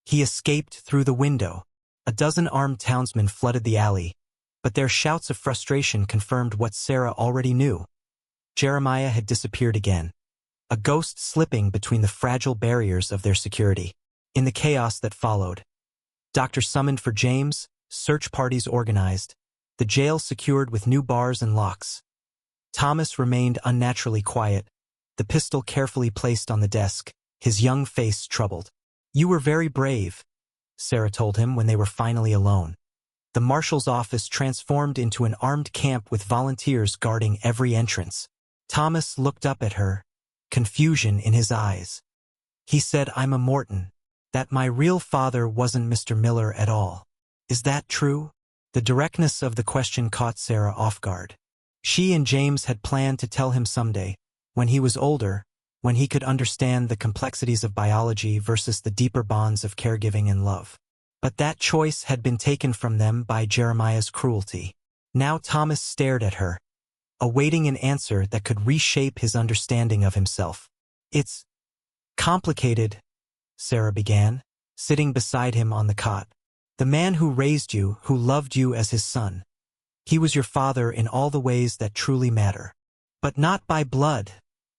He escaped through the window. A dozen armed townsmen flooded the alley, but their shouts of frustration confirmed what Sarah already knew. Jeremiah had disappeared again, a ghost slipping between the fragile barriers of their security. In the chaos that followed, doctor summoned for James, search parties organized, the jail secured with new bars and locks. Thomas remained unnaturally quiet, the pistol carefully placed on the desk, his young face troubled. You were very brave, Sarah told him when they were finally alone. The marshal's office transformed into an armed camp with volunteers guarding every entrance. Thomas looked up at her, confusion in his eyes. He said, I'm a Morton. That my real father wasn't Mr. Miller at all. Is that true? The directness of the question caught Sarah off guard. She and James had planned to tell him someday, when he was older, when he could understand the complexities of biology versus the deeper bonds of caregiving and love. But that choice had been taken from them by Jeremiah's cruelty. Now Thomas stared at her, awaiting an answer that could reshape his understanding of himself. It's complicated, Sarah began, sitting beside him on the cot. The man who raised you, who loved you as his son. He was your father in all the ways that truly matter. But not by blood,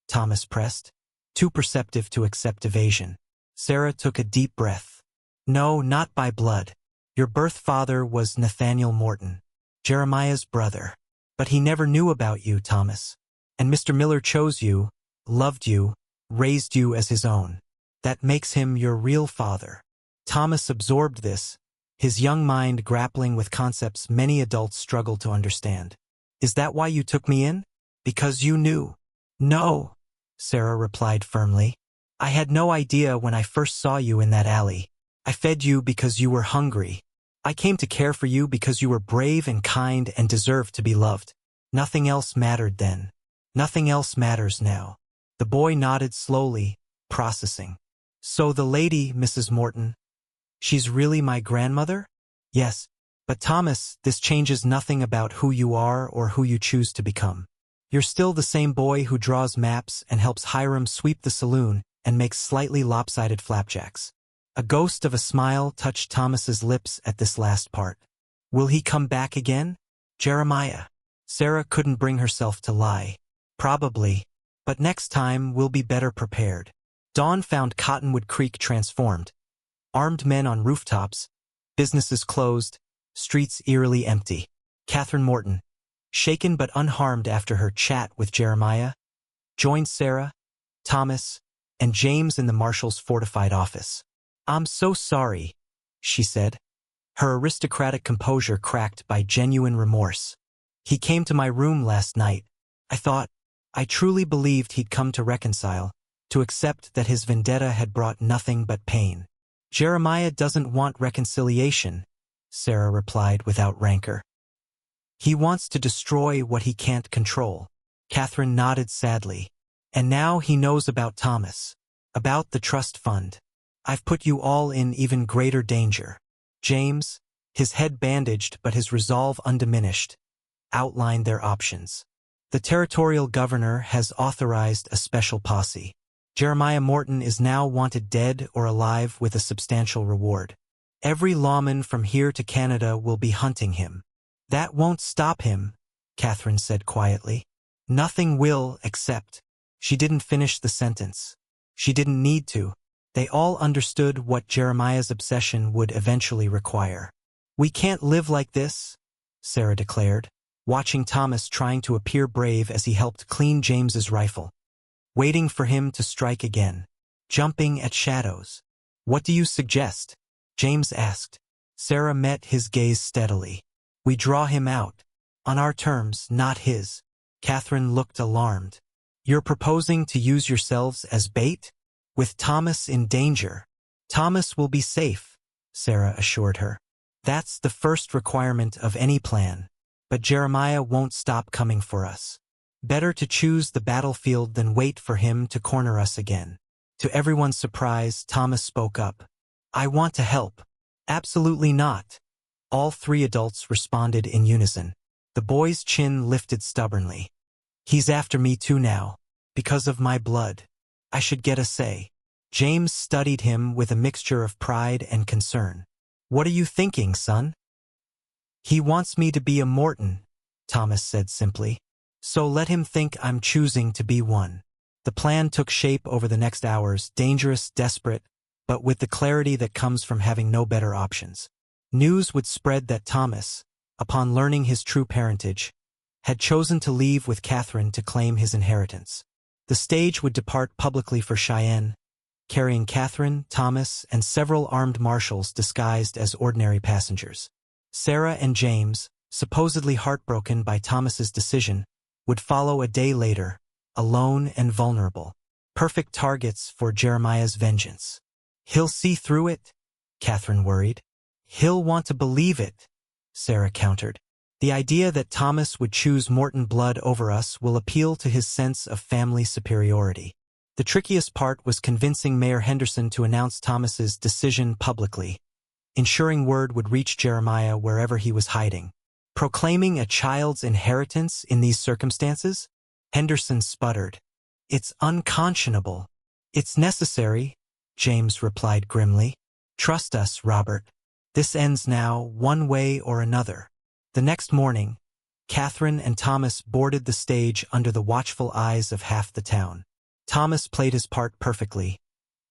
Thomas pressed, too perceptive to accept evasion. Sarah took a deep breath. No, not by blood. Your birth father was Nathaniel Morton, Jeremiah's brother. But he never knew about you, Thomas. And Mr. Miller chose you, loved you, raised you as his own. That makes him your real father. Thomas absorbed this, his young mind grappling with concepts many adults struggle to understand. Is that why you took me in? Because you knew? No, Sarah replied firmly. I had no idea when I first saw you in that alley. I fed you because you were hungry. I came to care for you because you were brave and kind and deserved to be loved. Nothing else mattered then. Nothing else matters now. The boy nodded slowly, processing. So the lady, Mrs. Morton, she's really my grandmother? Yes. But Thomas, this changes nothing about who you are or who you choose to become. You're still the same boy who draws maps and helps Hiram sweep the saloon and makes slightly lopsided flapjacks. A ghost of a smile touched Thomas's lips at this last part. Will he come back again? Jeremiah. Sarah couldn't bring herself to lie. Probably. But next time we'll be better prepared. Dawn found Cottonwood Creek transformed. Armed men on rooftops, businesses closed, streets eerily empty. Catherine Morton, shaken but unharmed after her chat with Jeremiah, joined Sarah, Thomas, and James in the marshal's fortified office. I'm so sorry, she said, her aristocratic composure cracked by genuine remorse. He came to my room last night. I truly believed he'd come to reconcile, to accept that his vendetta had brought nothing but pain. Jeremiah doesn't want reconciliation, Sarah replied without rancor. He wants to destroy what he can't control. Catherine nodded sadly. And now he knows about Thomas, about the trust fund. I've put you all in even greater danger. James, his head bandaged but his resolve undiminished, outlined their options. The territorial governor has authorized a special posse. Jeremiah Morton is now wanted dead or alive with a substantial reward. Every lawman from here to Canada will be hunting him. That won't stop him, Catherine said quietly. Nothing will except. She didn't finish the sentence. She didn't need to. They all understood what Jeremiah's obsession would eventually require. We can't live like this, Sarah declared, watching Thomas trying to appear brave as he helped clean James's rifle. Waiting for him to strike again. Jumping at shadows. What do you suggest? James asked. Sarah met his gaze steadily. We draw him out. On our terms, not his. Catherine looked alarmed. You're proposing to use yourselves as bait? With Thomas in danger. Thomas will be safe, Sarah assured her. That's the first requirement of any plan. But Jeremiah won't stop coming for us. Better to choose the battlefield than wait for him to corner us again. To everyone's surprise, Thomas spoke up. I want to help. Absolutely not. All three adults responded in unison. The boy's chin lifted stubbornly. He's after me too now. Because of my blood. I should get a say. James studied him with a mixture of pride and concern. What are you thinking, son? He wants me to be a Morton, Thomas said simply. So let him think I'm choosing to be one. The plan took shape over the next hours, dangerous, desperate, but with the clarity that comes from having no better options. News would spread that Thomas, upon learning his true parentage, had chosen to leave with Catherine to claim his inheritance. The stage would depart publicly for Cheyenne, carrying Catherine, Thomas, and several armed marshals disguised as ordinary passengers. Sarah and James, supposedly heartbroken by Thomas's decision, would follow a day later, alone and vulnerable. Perfect targets for Jeremiah's vengeance. He'll see through it, Catherine worried. He'll want to believe it, Sarah countered. The idea that Thomas would choose Morton blood over us will appeal to his sense of family superiority. The trickiest part was convincing Mayor Henderson to announce Thomas's decision publicly, ensuring word would reach Jeremiah wherever he was hiding. Proclaiming a child's inheritance in these circumstances? Henderson sputtered. It's unconscionable. It's necessary, James replied grimly. Trust us, Robert. This ends now, one way or another. The next morning, Catherine and Thomas boarded the stage under the watchful eyes of half the town. Thomas played his part perfectly,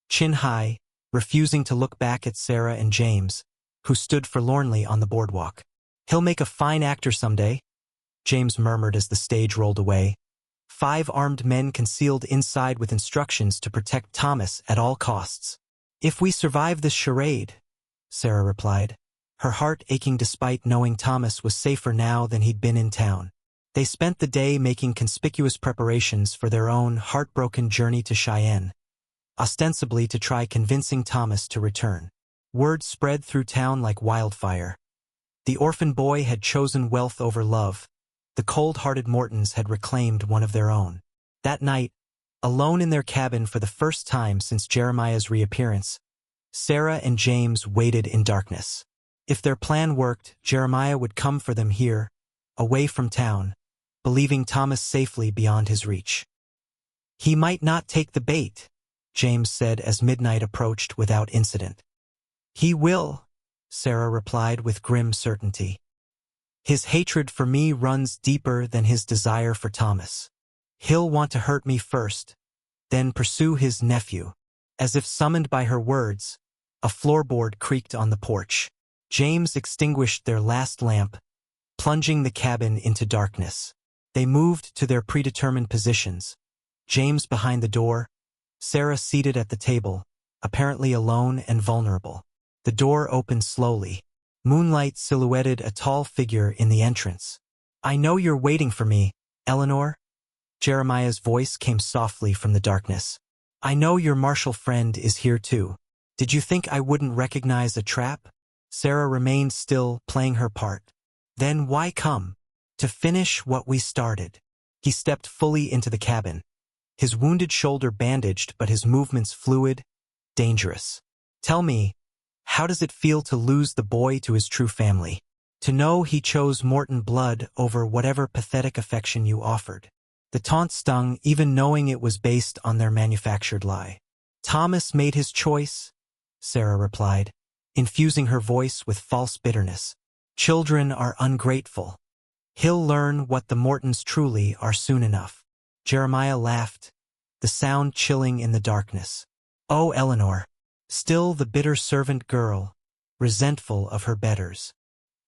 chin high, refusing to look back at Sarah and James, who stood forlornly on the boardwalk. He'll make a fine actor someday, James murmured as the stage rolled away. 5 armed men concealed inside with instructions to protect Thomas at all costs. If we survive this charade, Sarah replied, her heart aching despite knowing Thomas was safer now than he'd been in town. They spent the day making conspicuous preparations for their own heartbroken journey to Cheyenne, ostensibly to try convincing Thomas to return. Word spread through town like wildfire. The orphan boy had chosen wealth over love. The cold-hearted Mortons had reclaimed one of their own. That night, alone in their cabin for the first time since Jeremiah's reappearance, Sarah and James waited in darkness. If their plan worked, Jeremiah would come for them here, away from town, believing Thomas safely beyond his reach. He might not take the bait, James said as midnight approached without incident. He will, Sarah replied with grim certainty. His hatred for me runs deeper than his desire for Thomas. He'll want to hurt me first, then pursue his nephew. As if summoned by her words, a floorboard creaked on the porch. James extinguished their last lamp, plunging the cabin into darkness. They moved to their predetermined positions, James behind the door, Sarah seated at the table, apparently alone and vulnerable. The door opened slowly. Moonlight silhouetted a tall figure in the entrance. I know you're waiting for me, Eleanor. Jeremiah's voice came softly from the darkness. I know your martial friend is here too. Did you think I wouldn't recognize a trap? Sarah remained still, playing her part. Then why come? To finish what we started. He stepped fully into the cabin. His wounded shoulder bandaged, but his movements fluid, dangerous. Tell me, how does it feel to lose the boy to his true family? To know he chose Morton blood over whatever pathetic affection you offered. The taunt stung, even knowing it was based on their manufactured lie. Thomas made his choice, Sarah replied, infusing her voice with false bitterness. Children are ungrateful. He'll learn what the Mortons truly are soon enough. Jeremiah laughed, the sound chilling in the darkness. Oh, Eleanor, still the bitter servant girl, resentful of her betters.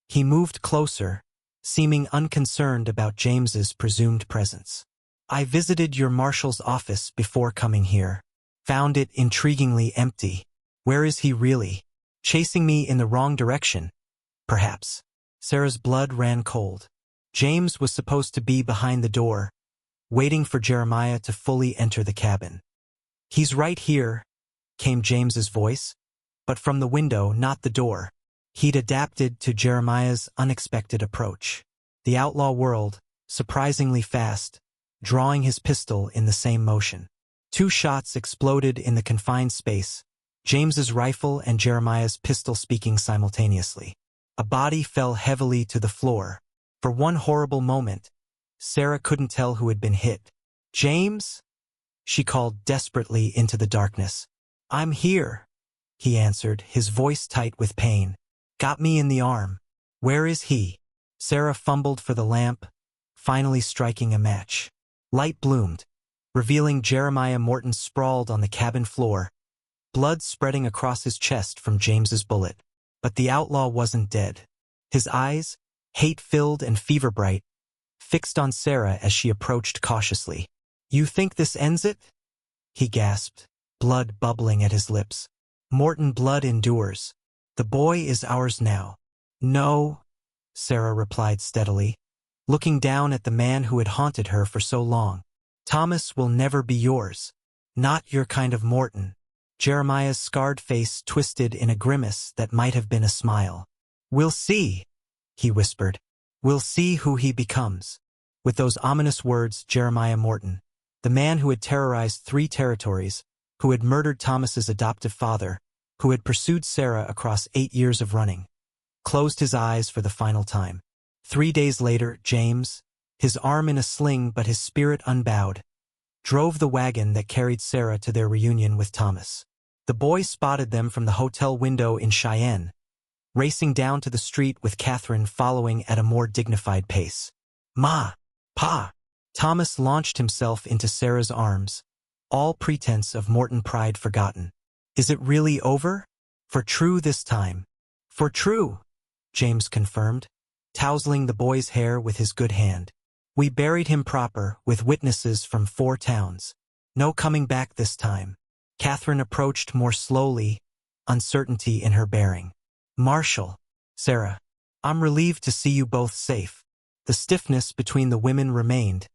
He moved closer, seeming unconcerned about James's presumed presence. I visited your marshal's office before coming here. Found it intriguingly empty. Where is he really? Chasing me in the wrong direction, perhaps. Sarah's blood ran cold. James was supposed to be behind the door, waiting for Jeremiah to fully enter the cabin. He's right here, came James's voice, but from the window, not the door. He'd adapted to Jeremiah's unexpected approach. The outlaw whirled, surprisingly fast, drawing his pistol in the same motion. 2 shots exploded in the confined space, James's rifle and Jeremiah's pistol speaking simultaneously. A body fell heavily to the floor. For one horrible moment, Sarah couldn't tell who had been hit. "James?" she called desperately into the darkness. "I'm here," he answered, his voice tight with pain. "Got me in the arm." "Where is he?" Sarah fumbled for the lamp, finally striking a match. Light bloomed, revealing Jeremiah Morton sprawled on the cabin floor, blood spreading across his chest from James's bullet. But the outlaw wasn't dead. His eyes, hate-filled and fever-bright, fixed on Sarah as she approached cautiously. "You think this ends it?" he gasped, blood bubbling at his lips. "Morton blood endures. The boy is ours now." "No," Sarah replied steadily, looking down at the man who had haunted her for so long. "Thomas will never be yours. Not your kind of Morton." Jeremiah's scarred face twisted in a grimace that might have been a smile. "We'll see," he whispered. "We'll see who he becomes." With those ominous words, Jeremiah Morton, the man who had terrorized 3 territories, who had murdered Thomas's adoptive father, who had pursued Sarah across 8 years of running, closed his eyes for the final time. 3 days later, James, his arm in a sling but his spirit unbowed, drove the wagon that carried Sarah to their reunion with Thomas. The boy spotted them from the hotel window in Cheyenne, racing down to the street with Catherine following at a more dignified pace. "Ma! Pa!" Thomas launched himself into Sarah's arms, all pretense of Morton pride forgotten. "Is it really over? For true this time?" "For true," James confirmed, tousling the boy's hair with his good hand. "We buried him proper, with witnesses from 4 towns. No coming back this time." Catherine approached more slowly, uncertainty in her bearing. "Marshall, Sarah, I'm relieved to see you both safe." The stiffness between the women remained,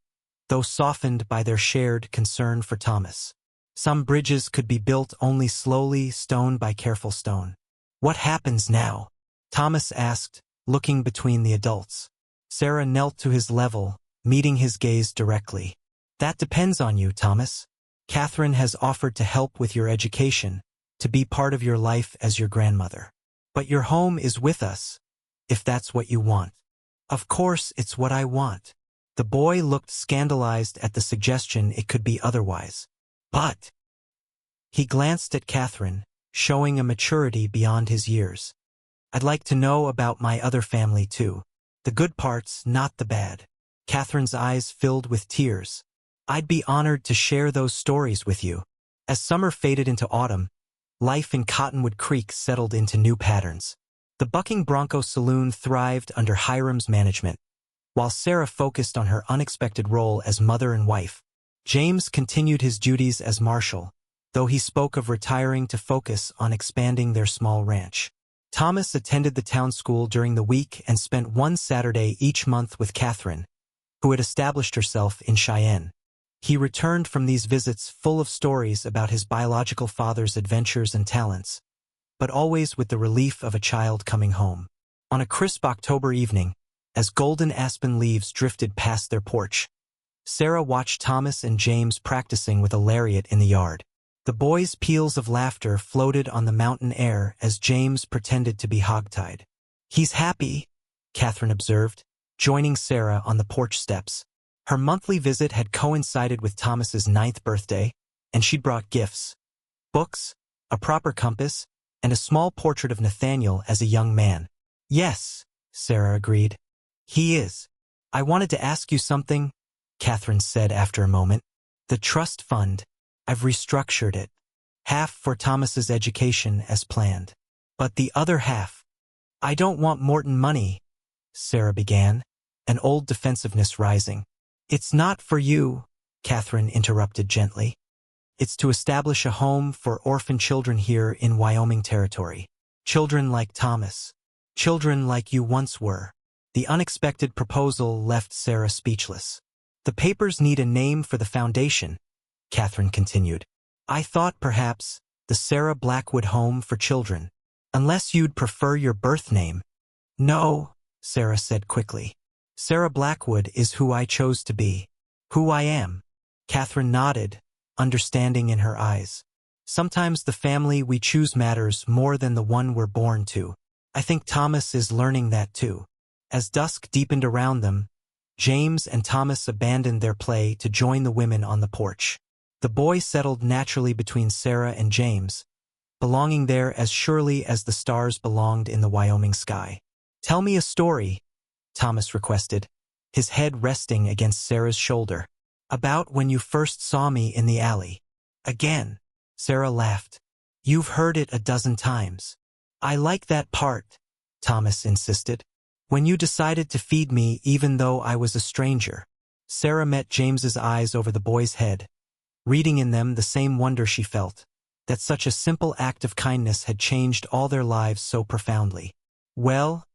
though softened by their shared concern for Thomas. Some bridges could be built only slowly, stone by careful stone. "What happens now?" Thomas asked, looking between the adults. Sarah knelt to his level, meeting his gaze directly. "That depends on you, Thomas. Catherine has offered to help with your education, to be part of your life as your grandmother. But your home is with us, if that's what you want." "Of course it's what I want." The boy looked scandalized at the suggestion it could be otherwise. "But—" he glanced at Catherine, showing a maturity beyond his years. "I'd like to know about my other family too. The good parts, not the bad." Catherine's eyes filled with tears. "I'd be honored to share those stories with you." As summer faded into autumn, life in Cottonwood Creek settled into new patterns. The Bucking Bronco Saloon thrived under Hiram's management. While Sarah focused on her unexpected role as mother and wife, James continued his duties as marshal, though he spoke of retiring to focus on expanding their small ranch. Thomas attended the town school during the week and spent one Saturday each month with Catherine, who had established herself in Cheyenne. He returned from these visits full of stories about his biological father's adventures and talents, but always with the relief of a child coming home. On a crisp October evening, as golden aspen leaves drifted past their porch, Sarah watched Thomas and James practicing with a lariat in the yard. The boys' peals of laughter floated on the mountain air as James pretended to be hogtied. "He's happy," Catherine observed, joining Sarah on the porch steps. Her monthly visit had coincided with Thomas's 9th birthday, and she'd brought gifts: books, a proper compass, and a small portrait of Nathaniel as a young man. "Yes," Sarah agreed. "He is." "I wanted to ask you something," Catherine said after a moment. "The trust fund, I've restructured it. Half for Thomas's education as planned. But the other half—" "I don't want Morton money," Sarah began, an old defensiveness rising. "It's not for you," Catherine interrupted gently. "It's to establish a home for orphan children here in Wyoming Territory. Children like Thomas. Children like you once were." The unexpected proposal left Sarah speechless. "The papers need a name for the foundation," Catherine continued. "I thought perhaps the Sarah Blackwood Home for Children. Unless you'd prefer your birth name." "No," Sarah said quickly. "Sarah Blackwood is who I chose to be. Who I am." Catherine nodded, understanding in her eyes. "Sometimes the family we choose matters more than the one we're born to." I think Thomas is learning that too. As dusk deepened around them, James and Thomas abandoned their play to join the women on the porch. The boy settled naturally between Sarah and James, belonging there as surely as the stars belonged in the Wyoming sky. "Tell me a story," Thomas requested, his head resting against Sarah's shoulder. "About when you first saw me in the alley." "Again," Sarah laughed. "You've heard it a dozen times." "I like that part," Thomas insisted. "When you decided to feed me even though I was a stranger." Sarah met James's eyes over the boy's head, reading in them the same wonder she felt, that such a simple act of kindness had changed all their lives so profoundly. "Well,"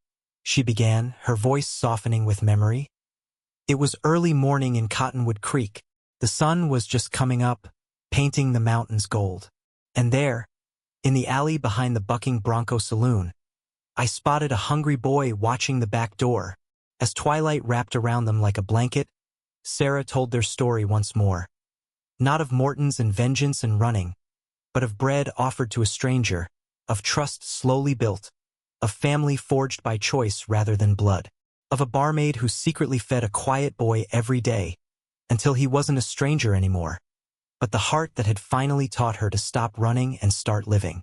she began, her voice softening with memory. "It was early morning in Cottonwood Creek. The sun was just coming up, painting the mountains gold. And there, in the alley behind the bucking bronco saloon, I spotted a hungry boy watching the back door. As twilight wrapped around them like a blanket, Sarah told their story once more. Not of Mortons and vengeance and running, but of bread offered to a stranger, of trust slowly built, of family forged by choice rather than blood, of a barmaid who secretly fed a quiet boy every day, until he wasn't a stranger anymore, but the heart that had finally taught her to stop running and start living."